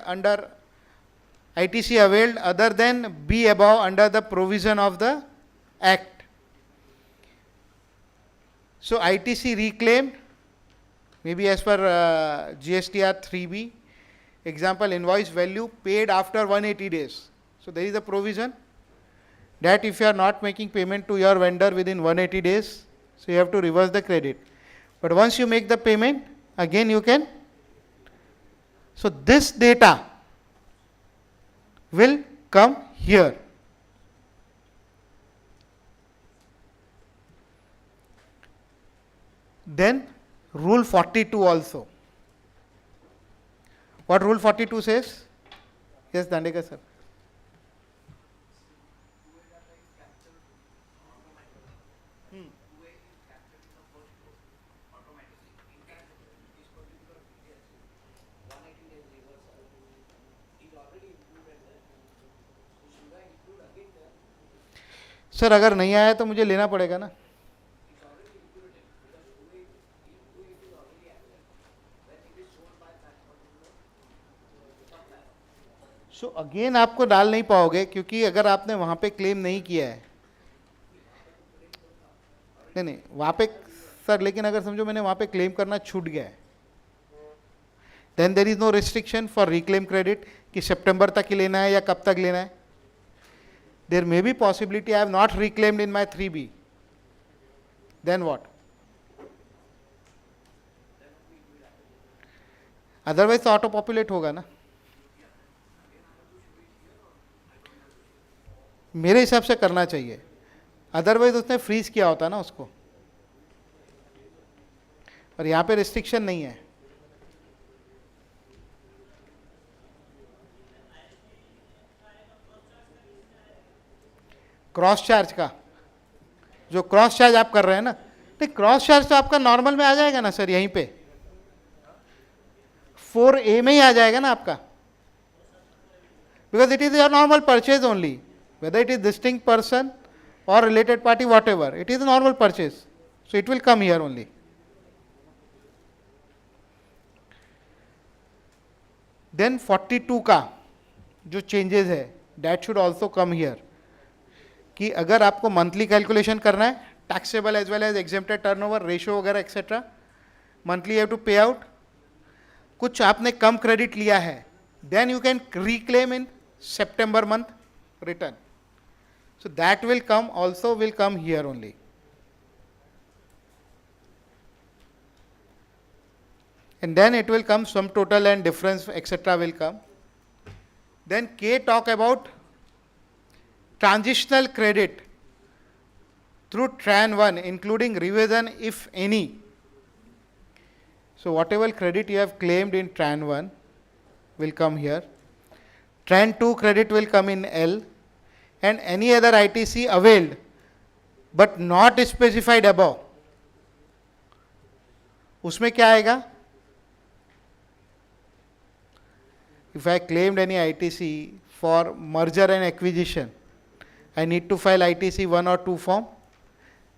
other than B above under the provision of the Act. So ITC reclaimed, maybe as per GSTR 3B. Example, invoice value paid after 180 days. So there is a provision that if you are not making payment to your vendor within 180 days, so you have to reverse the credit. But once you make the payment, again you can. So this data will come here. Then rule 42 also. What rule 42 says? Yes, Dandekar sir. Sir अगर नहीं आया तो मुझे लेना पड़ेगा ना. So again आपको डाल नहीं पाओगे क्योंकि अगर आपने वहां पे क्लेम नहीं किया है. नहीं वहां पे सर, लेकिन अगर समझो मैंने वहां पे क्लेम करना छूट गया है, then there is no restriction for reclaim credit कि सितंबर तक ही लेना है या कब तक लेना है. There may be possibility I have not reclaimed in my 3B. Then what? Otherwise तो auto populate होगा ना. मेरे हिसाब से करना चाहिए, अदरवाइज उसने फ्रीज किया होता ना उसको. और यहाँ पे रिस्ट्रिक्शन नहीं है. क्रॉस चार्ज का जो क्रॉस चार्ज आप कर रहे हैं ना, नहीं क्रॉस चार्ज तो आपका नॉर्मल में आ जाएगा ना सर, यहीं पे 4A में ही आ जाएगा ना आपका, because it is your normal purchase only, whether it is distinct person और related party whatever, it is normal purchase, so it will come here only. Then 42 का जो चेंजेस है that should also come here, कि अगर आपको monthly calculation करना है, taxable as well as exempted turnover ratio वगैरह etcetera, monthly have to pay out, कुछ आपने कम क्रेडिट लिया है, then you can reclaim in September month return. So that will come also, will come here only. And then it will come sum total and difference etc. will come. Then K talk about transitional credit through Tran 1 including revision if any. So whatever credit you have claimed in Tran 1 will come here. Tran 2 credit will come in L, and any other ITC availed but not specified above. उसमें क्या आएगा? If I claimed any ITC for merger and acquisition, I need to file ITC 1 or 2 form,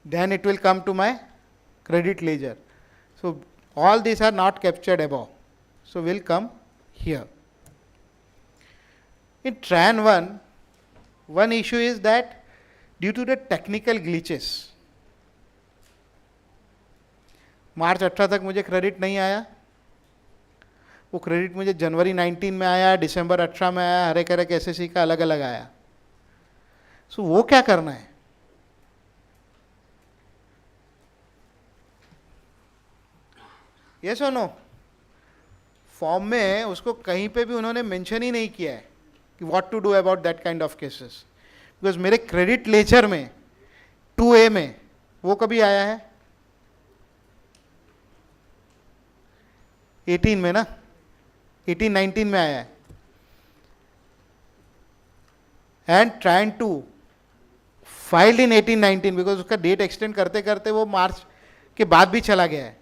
then it will come to my credit ledger. So all these are not captured above, so will come here. In Tran 1, one issue is that due to the technical glitches, मार्च 18 तक मुझे credit नहीं आया, वो credit मुझे जनवरी 19 में आया, दिसंबर 18 में आया, हर एक एसएससी का अलग अलग आया. सो वो क्या करना है? यस और नो? फॉर्म में उसको कहीं पे भी उन्होंने मेंशन ही नहीं किया है कि what to do about that kind of cases, because मेरे क्रेडिट लेजर में 2A में वो कभी आया है 18 में ना, 18-19 में आया है, and trying to filed in 18-19 because उसका डेट एक्सटेंड करते करते वो मार्च के बाद भी चला गया है,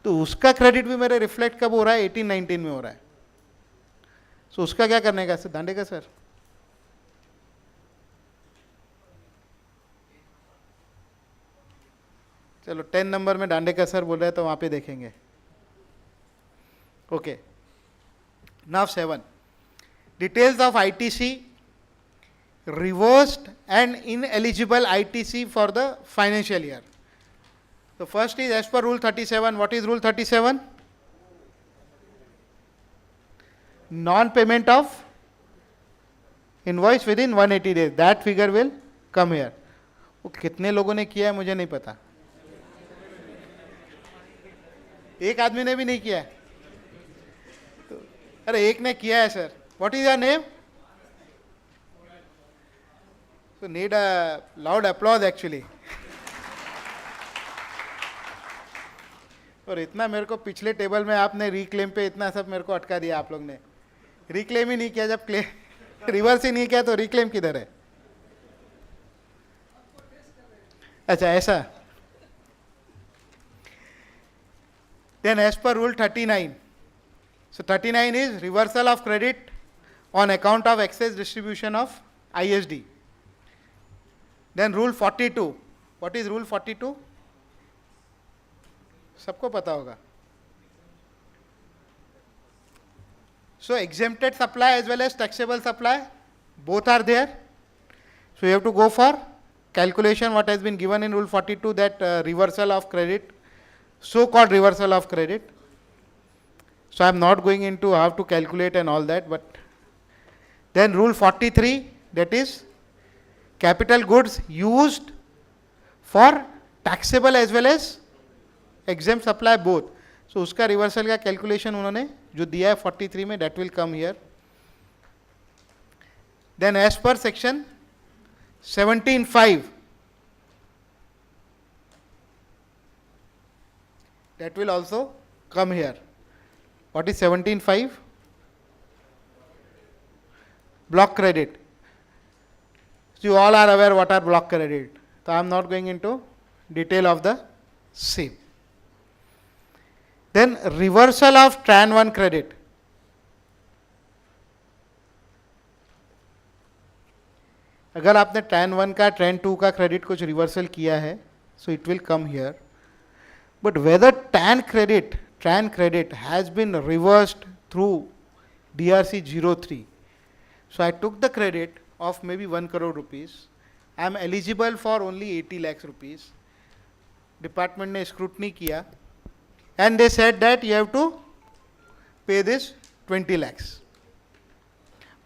तो उसका क्रेडिट भी मेरे रिफ्लेक्ट कब हो रहा है? 18-19 में हो रहा है. सो उसका क्या करने का दांडेकर सर? चलो 10 नंबर में दांडेकर सर बोल रहे हैं तो वहां पे देखेंगे. Okay, now 7 details of ITC, reversed and ineligible ITC for the financial year. So first is as per rule 37. What is rule 37? Non-payment of invoice within 180 days. That figure will come here. वो कितने लोगों ने किया है मुझे नहीं पता. एक आदमी ने भी नहीं किया है. तो, अरे एक ने किया है sir. What is your name? So need a loud applause actually. और इतना मेरे को पिछले टेबल में आपने रिक्लेम पे इतना सब मेरे को अटका दिया आप लोग ने. रिक्लेम ही नहीं किया, जब क्लेम रिवर्स ही नहीं किया तो रिक्लेम किधर है? अच्छा ऐसा. Then as per rule 39. So 39 is reversal of credit on account of excess distribution of ISD. Then rule 42. What is rule 42? सबको पता होगा. So exempted supply as well as taxable supply, both are there. So you have to go for calculation what has been given in rule 42, that reversal of credit, so called reversal of credit. So I am not going into how to calculate and all that, but then rule 43, that is capital goods used for taxable as well as exempt supply both. So उसका reversal का calculation उन्होंने जो दिया है 43 में, that will come here. Then as per section 17(5), that will also come here. What is 17(5)? Block credit. So you all are aware what are block credit. So I am not going into detail of the same. Then reversal of Tran 1 credit. अगर आपने Tran 1 का Tran 2 का credit कुछ reversal किया है, so it will come here. But whether Tran credit has been reversed through DRC 03. So I took the credit of maybe 1 crore rupees. I am eligible for only 80 lakhs rupees. Department ने scrutiny किया, and they said that you have to pay this 20 lakhs.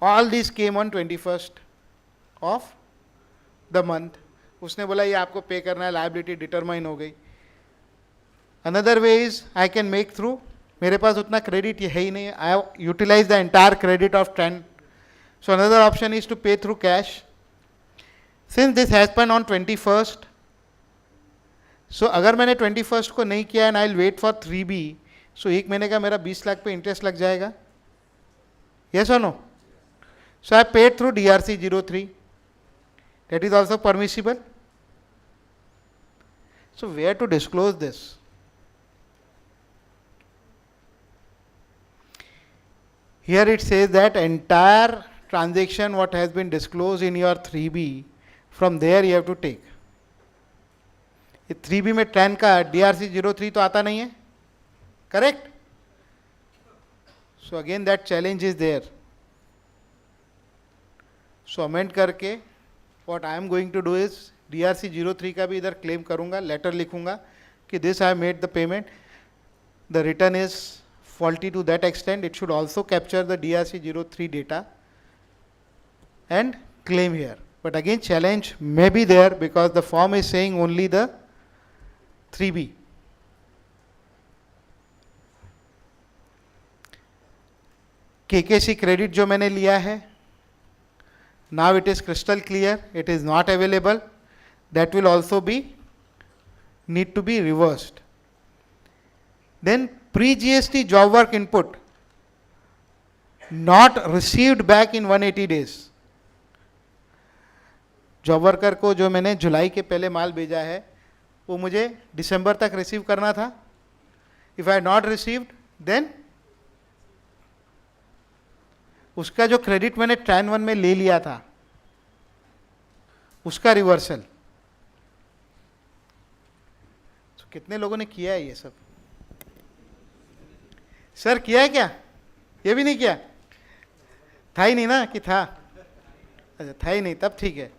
All these came on 21st of the month. उसने बोला ये आपको पे करना है, liability determine हो गई. Another way is I can make through, मेरे पास उतना credit ये है ही नहीं, I have utilized the entire credit of Tran. So another option is to pay through cash. Since this happened on 21st, so अगर मैंने 21st को नहीं किया and I'll wait for 3B, so एक महीने का मेरा 20 लाख पे इंटरेस्ट लग जाएगा. Yes or no? So I paid through DRC 03. That is also permissible. So where to disclose this? Here it says that entire transaction what has been disclosed in your 3B, from there you have to take. ये 3B में Tran का DRC 03 तो आता नहीं है, correct? So again that challenge is there. So amend करके what I am going to do is DRC 03 का भी इधर claim करूँगा, letter लिखूँगा कि this I have made the payment. The return is faulty to that extent. It should also capture the DRC 03 data and claim here. But again challenge may be there because the form is saying only the 3B. KKC credit जो मैंने लिया है, now it is crystal clear, it is not available. That will also be need to be reversed. Then pre-GST job work input. not received back in 180 days. Job worker को जो मैंने जुलाई के पहले माल भेजा है वो मुझे दिसंबर तक रिसीव करना था. If I not received then उसका जो क्रेडिट मैंने ट्रैन 1 में ले लिया था उसका रिवर्सल. तो कितने लोगों ने किया है ये सब? सर किया है क्या? ये भी नहीं किया? था ही नहीं ना कि था? अच्छा था ही नहीं, तब ठीक है.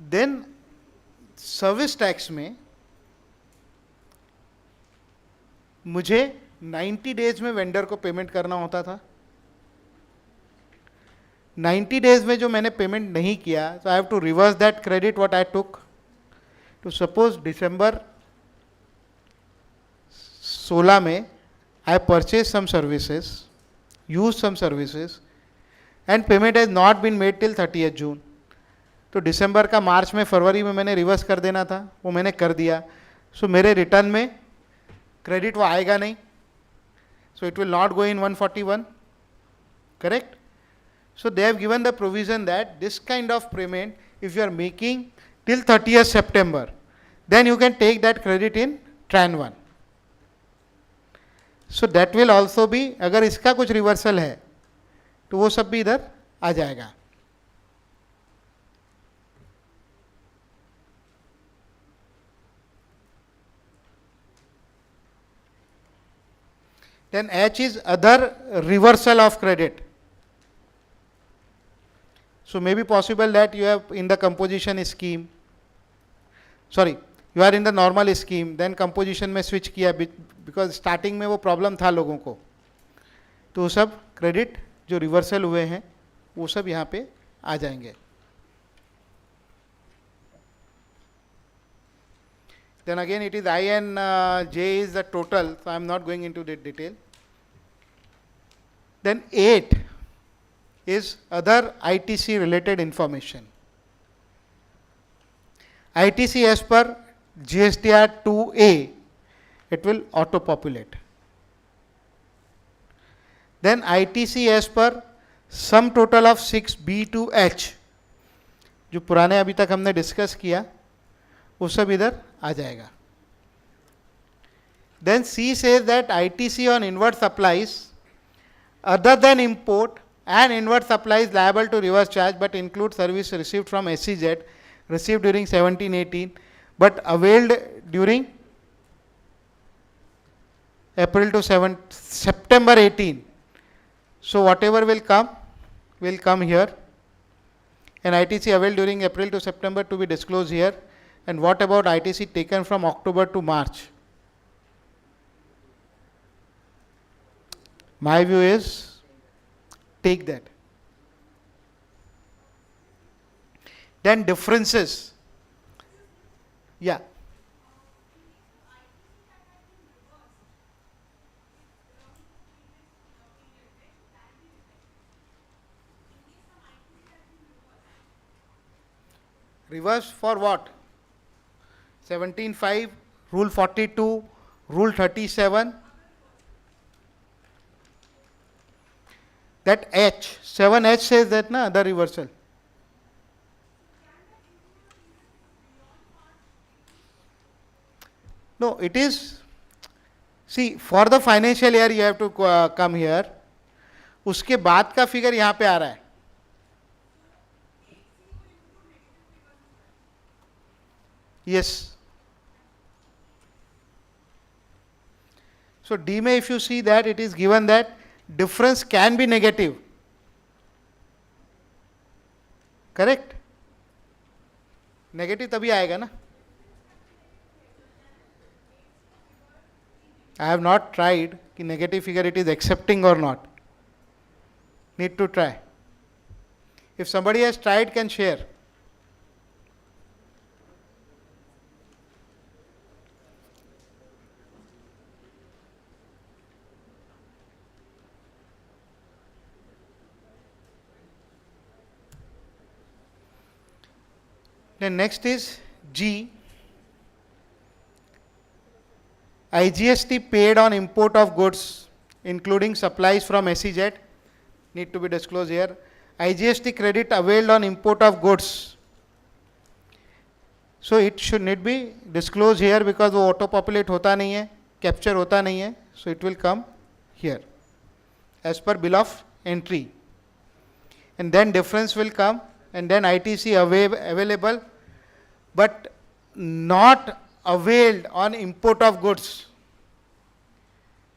देन सर्विस टैक्स में मुझे 90 डेज में वेंडर को पेमेंट करना होता था. 90 डेज में जो मैंने पेमेंट नहीं किया, so I have to reverse that credit what I took. To suppose December 16 में I purchased some services, used some services, and payment has not been made till 30th June. तो दिसंबर का मार्च में फरवरी में मैंने रिवर्स कर देना था, वो मैंने कर दिया. सो मेरे रिटर्न में क्रेडिट वो आएगा नहीं. सो it will not go in 141. Correct? So they have given the provision that this kind of payment, if you are making till 30th September, then you can take that credit in Tran 1. So that will also be, अगर इसका कुछ reversal है तो वो सब भी इधर आ जाएगा. Then H is other reversal of credit. So may be possible that you have in the composition scheme, sorry, you are in the normal scheme, then composition में switch किया because starting में वो problem था लोगों को. तो वो सब credit जो reversal हुए हैं वो सब यहाँ पे आ जाएंगे. Then again it is I and J is the total, so I am not going into that detail. Then 8 is other ITC related information. ITC as per GSTR 2A, it will auto populate. Then ITC as per sum total of 6B to H, जो पुराने अभी तक हमने discuss किया वो सब इधर आ जाएगा. Then C says that ITC on inward supplies other than import and inward supply is liable to reverse charge but include service received from SEZ received during 17-18 but availed during April to September 18. So whatever will come here, and ITC availed during April to September to be disclosed here. And what about ITC taken from October to March? My view is take that. Then differences. Yeah. Reverse for what? 17.5, Rule 42, Rule 37. That H, 7H says that na, other reversal. No, it is, see, for the financial year you have to come here. उसके बाद का figure यहाँ पे आ रहा है. Yes. So D में if you see that it is given that difference can be negative. Correct? Negative तभी आएगा ना. I have not tried कि negative figure it is accepting or not. Need to try. If somebody has tried, can share. Then next is G. IGST paid on import of goods, including supplies from SEZ, need to be disclosed here. IGST credit availed on import of goods. So it should need be disclosed here because वो auto populate होता नहीं है, capture होता नहीं है, so it will come here as per bill of entry. And then difference will come, and then ITC available, but not availed on import of goods.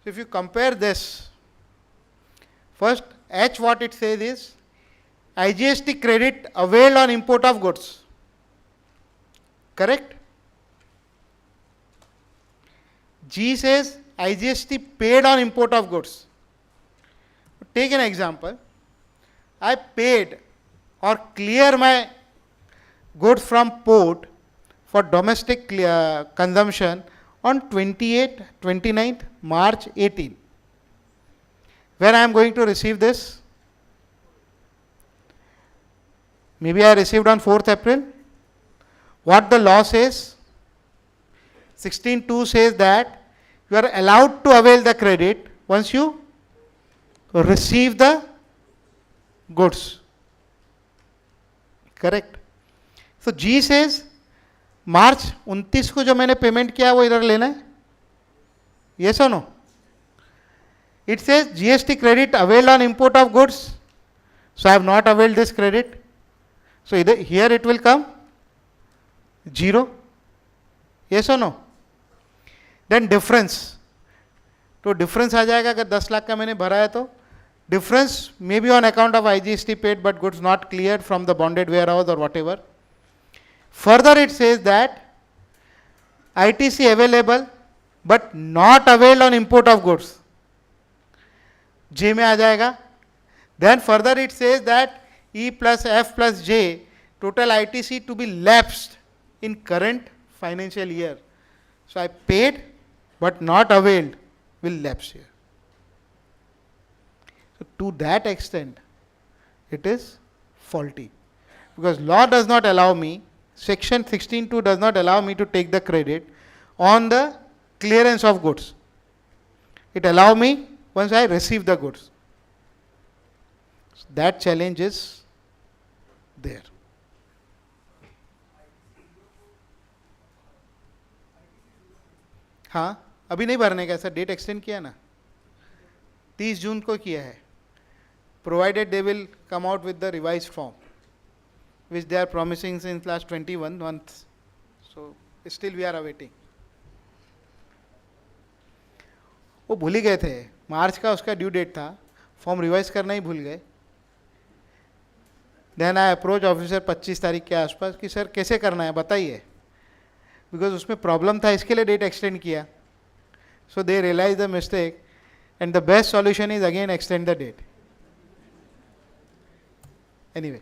So if you compare this, first H what it says is IGST credit availed on import of goods. Correct? G says IGST paid on import of goods. Take an example. I paid or clear my goods from port for domestic consumption on 29th March 18. Where I am going to receive this? Maybe I received on 4th April. What the law says? 16.2 says that you are allowed to avail the credit once you receive the goods. Correct? So G says मार्च 29 को जो मैंने payment किया वो इधर लेना है. Yes or no? It says GST credit availed on import of goods. So I have not availed this credit. So either here it will come 0. Yes or no? Then difference. तो difference आ जाएगा अगर 10 लाख का मैंने भरा है तो difference may be on account of IGST paid but goods not cleared from the bonded warehouse or whatever. Further it says that ITC available but not availed on import of goods. J में आ जाएगा. Then further it says that E plus F plus J total ITC to be lapsed in current financial year. So I paid but not availed will lapse here. So to that extent it is faulty because law does not allow me, section 16.2 does not allow me to take the credit on the clearance of goods. It allows me once I receive the goods. So that challenge is there. हाँ अभी नहीं भरने का, sir date extend किया ना, 30 जून को किया है. Provided they will come out with the revised form, which they are promising since last 21 months. So still we are awaiting. वो भूल ही गए थे, मार्च का उसका ड्यू डेट था, फॉर्म रिवाइज करना ही भूल गए. देन आई अप्रोच ऑफिसर 25 तारीख के आसपास कि सर कैसे करना है बताइए, बिकॉज उसमें प्रॉब्लम था इसके लिए डेट एक्सटेंड किया. So they realize the mistake and the best solution is again extend the date. Anyway,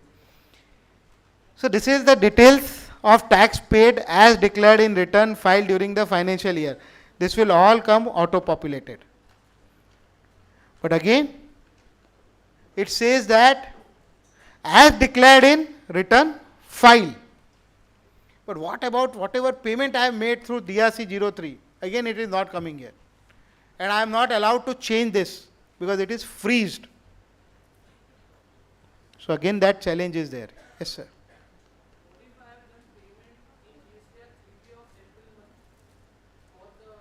so this is the details of tax paid as declared in return filed during the financial year. This will all come auto-populated. But again, it says that as declared in return file. But what about whatever payment I have made through DRC 03? Again, it is not coming here. And I am not allowed to change this because it is freezed. So again that challenge is there. Yes sir. What if I have done payment in GSTR 3P of April month for the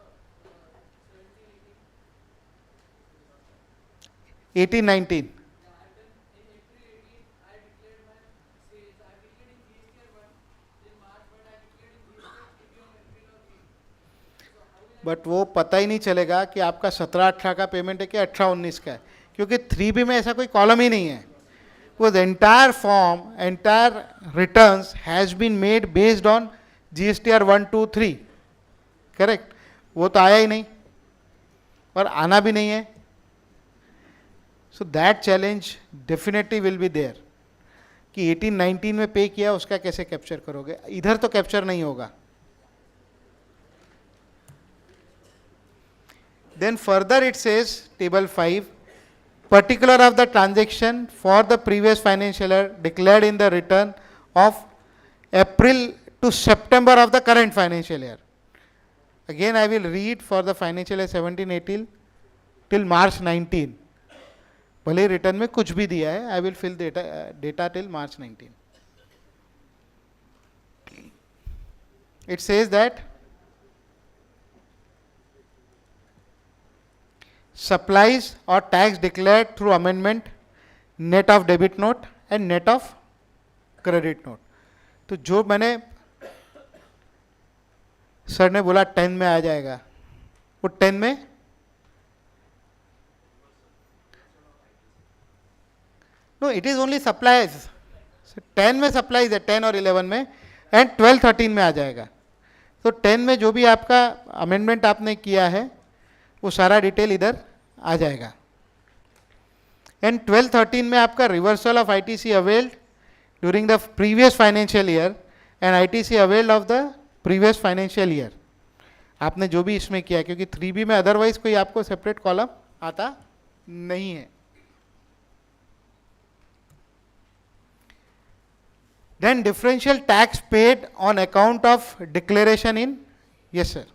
17-18? 18-19. Yeah, I have done in April 18. I declared my sales. I have declared in GSTR 1 in March, but I declared in GSTR 3P of April or May. So how will I? But वो पता ही नहीं चलेगा कि आपका 17-18 का payment है कि 18-19 का है, क्योंकि 3B में ऐसा कोई कॉलम ही नहीं है. Because the entire form, entire returns has been made based on GSTR 1, 2, 3. Correct? वो तो आया ही नहीं और आना भी नहीं है. So that challenge definitely will be there कि 18-19 में पे किया उसका कैसे कैप्चर करोगे, इधर तो कैप्चर नहीं होगा. Then further it says table 5, particular of the transaction for the previous financial year declared in the return of April to September of the current financial year. Again, I will read for the financial year 17-18 till March 19. भले return में कुछ भी दिया है, I will fill data till March 19. It says that supplies or tax declared through amendment, net of debit note and net of credit note. तो जो मैंने sir ने बोला 10 में आ जाएगा, वो 10 में no it is only supplies. 10 में सप्लाईज है, 10 और 11 में, एंड 12 13 में आ जाएगा. तो 10 में जो भी आपका अमेंडमेंट आपने किया है वो सारा डिटेल इधर आ जाएगा. एंड 12 13 में आपका reversal of ITC availed during the previous financial year and ITC availed of the previous financial year. आपने जो भी इसमें किया, क्योंकि 3B में अदरवाइज कोई आपको सेपरेट कॉलम आता नहीं है. Then differential tax paid on account of declaration in, yes sir.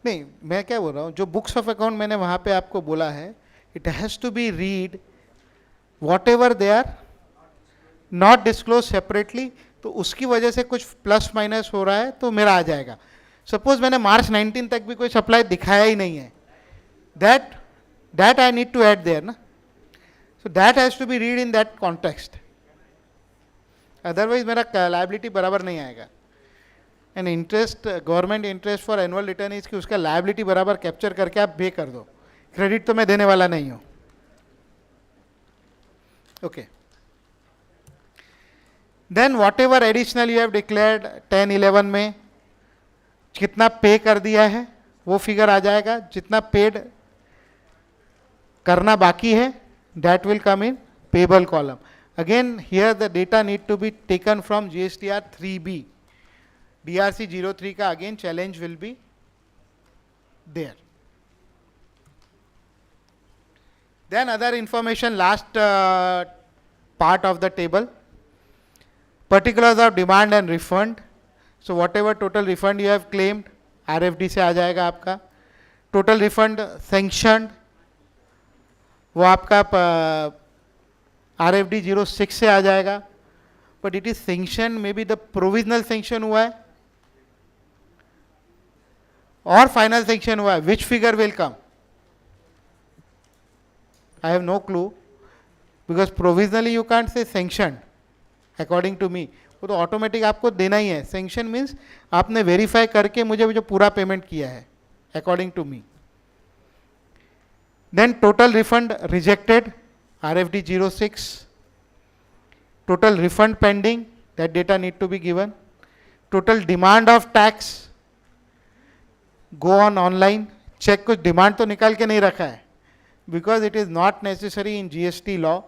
नहीं, मैं क्या बोल रहा हूँ, जो बुक्स ऑफ अकाउंट मैंने वहाँ पे आपको बोला है, it has to be read whatever they are not disclose separately. तो उसकी वजह से कुछ प्लस माइनस हो रहा है तो मेरा आ जाएगा. सपोज मैंने मार्च 19 तक भी कोई सप्लाई दिखाया ही नहीं है, that I need to add there ना. So that has to be read in that context, otherwise मेरा लायबिलिटी बराबर नहीं आएगा. And interest, government interest for annual return is कि उसका लायबिलिटी बराबर कैप्चर करके आप पे कर दो. क्रेडिट तो मैं देने वाला नहीं हूँ. Okay. Then whatever additional you have declared 10 11 में कितना पे कर दिया है वो फिगर आ जाएगा. जितना पेड करना बाकी है that will come in payable column. Again here the data need to be taken from GSTR 3B. DRC 03 का again challenge will be there. Then other information, last part of the table, particulars of demand and refund. So whatever total refund you have claimed, RFD से आ जाएगा आपका. total refund sanctioned वो आपका RFD 06 से आ जाएगा. but it is sanctioned, maybe the provisional sanction हुआ है और final sanction हुआ है. which figure will come? I have no clue, because provisionally you can't say sanctioned according to me. वो तो ऑटोमेटिक आपको देना ही है. सेंक्शन मीन्स आपने वेरीफाई करके मुझे जो पूरा पेमेंट किया है according to me. Then total refund rejected, RFD 06. Total refund pending, that data need to be given. Total demand of tax, go on online check. कुछ डिमांड तो निकाल के नहीं रखा है, because it is not necessary in GST law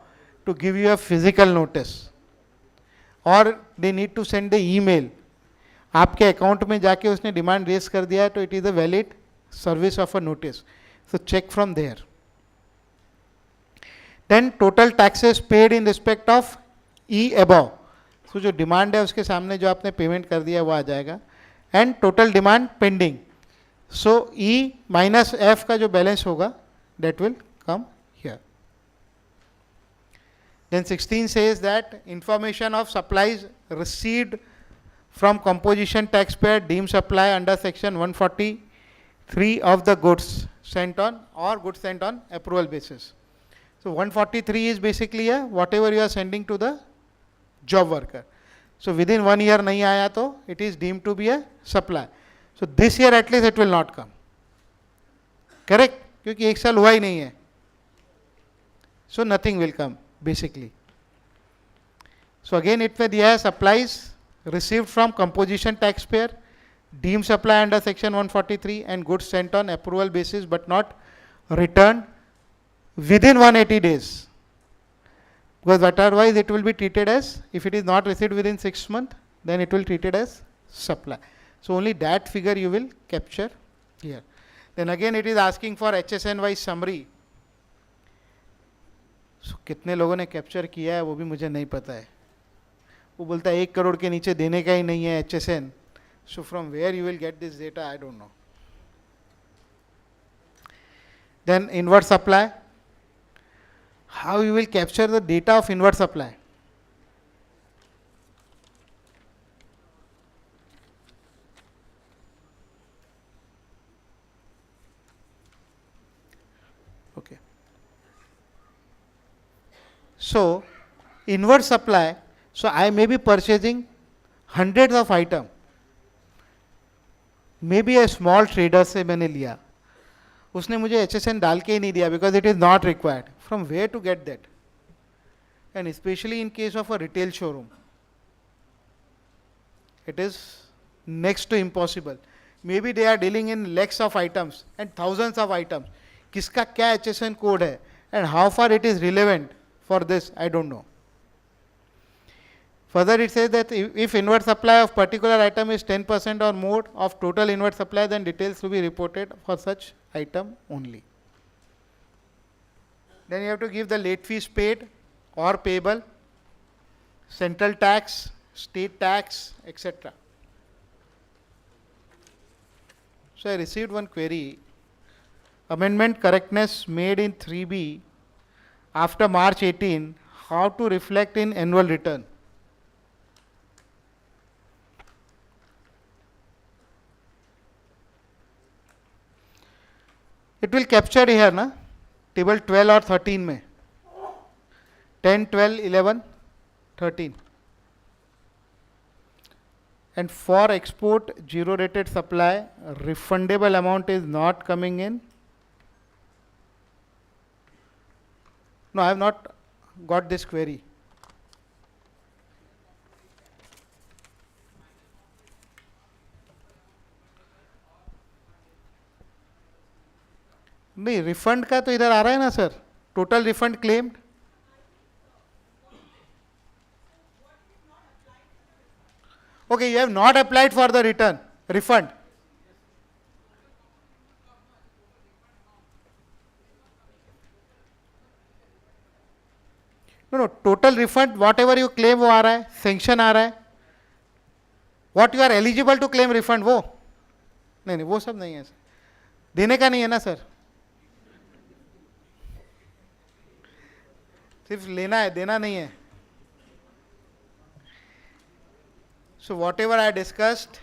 to give you a physical notice, और they need to send the email. आपके account में जाके उसने डिमांड रेज कर दिया है तो it is a valid service of a notice. So check from there. Then total taxes paid in respect of E above. सो जो डिमांड है उसके सामने जो आपने पेमेंट कर दिया वो आ जाएगा. And total demand pending. So E minus F का जो बैलेंस होगा that will come here. Then 16 says that information of supplies received from composition taxpayer deemed supply under section 143 of the goods sent on or goods sent on approval basis. So 143 is basically a whatever you are sending to the job worker. So within 1 year नहीं आया तो it is deemed to be a supply. So this year at least it will not come. Correct? क्योंकि एक साल हुआ ही नहीं है. So nothing will come basically. So again it में दिया है supplies received from composition taxpayer deemed supply under section 143 and goods sent on approval basis but not returned within 180 days. Because otherwise it will be treated as, if it is not received within 6 months, then it will be treated as supply. So only that figure you will capture here. Then again it is asking for HSN wise summary. So कितने लोगों ने capture किया है वो भी मुझे नहीं पता है. वो बोलता है 1 करोड़ के नीचे देने का ही नहीं है HSN. So from where you will get this data, I don't know. Then inward supply. How you will capture the data of inward supply? Okay. So inward supply, so I may be purchasing hundreds of items. Maybe a small trader से मैंने लिया, उसने मुझे HSN डाल के ही नहीं दिया because it is not required. From where to get that? And especially in case of a retail showroom, it is next to impossible. Maybe they are dealing in lakhs of items and thousands of items. किसका क्या HSN code है and how far it is relevant for this, I don't know. Further it says that if inward supply of particular item is 10% or more of total inward supply, then details to be reported for such item only. Then you have to give the late fees paid or payable, central tax, state tax, etc. So I received one query. Amendment correctness made in 3B after March 18, how to reflect in annual return? It will capture here na table 12 or 13 में 10, 12, 11, 13. And for export zero rated supply, refundable amount is not coming in. No, I have not got this query. नहीं, refund का तो इधर आ रहा है ना sir, total refund claimed. Okay, you have not applied for the return, refund. No, total refund, whatever you claim वो आ रहा है, sanction आ रहा है. What you are eligible to claim refund वो? नहीं, वो सब नहीं है सर. देने का नहीं है ना सर. सिर्फ लेना है, देना नहीं है. So whatever I discussed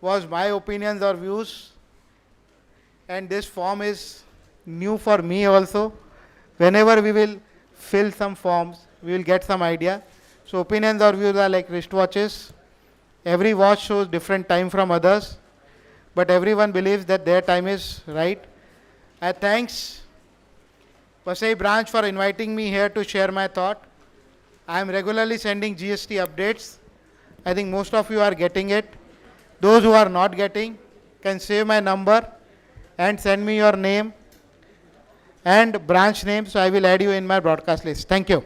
was my opinions or views, and this form is new for me also. Whenever we will fill some forms, we will get some idea. So opinions or views are like wristwatches. Every watch shows different time from others, but everyone believes that their time is right. I thanks Vasai branch for inviting me here to share my thought. I am regularly sending GST updates. I think most of you are getting it. Those who are not getting can save my number and send me your name and branch name, so I will add you in my broadcast list. Thank you.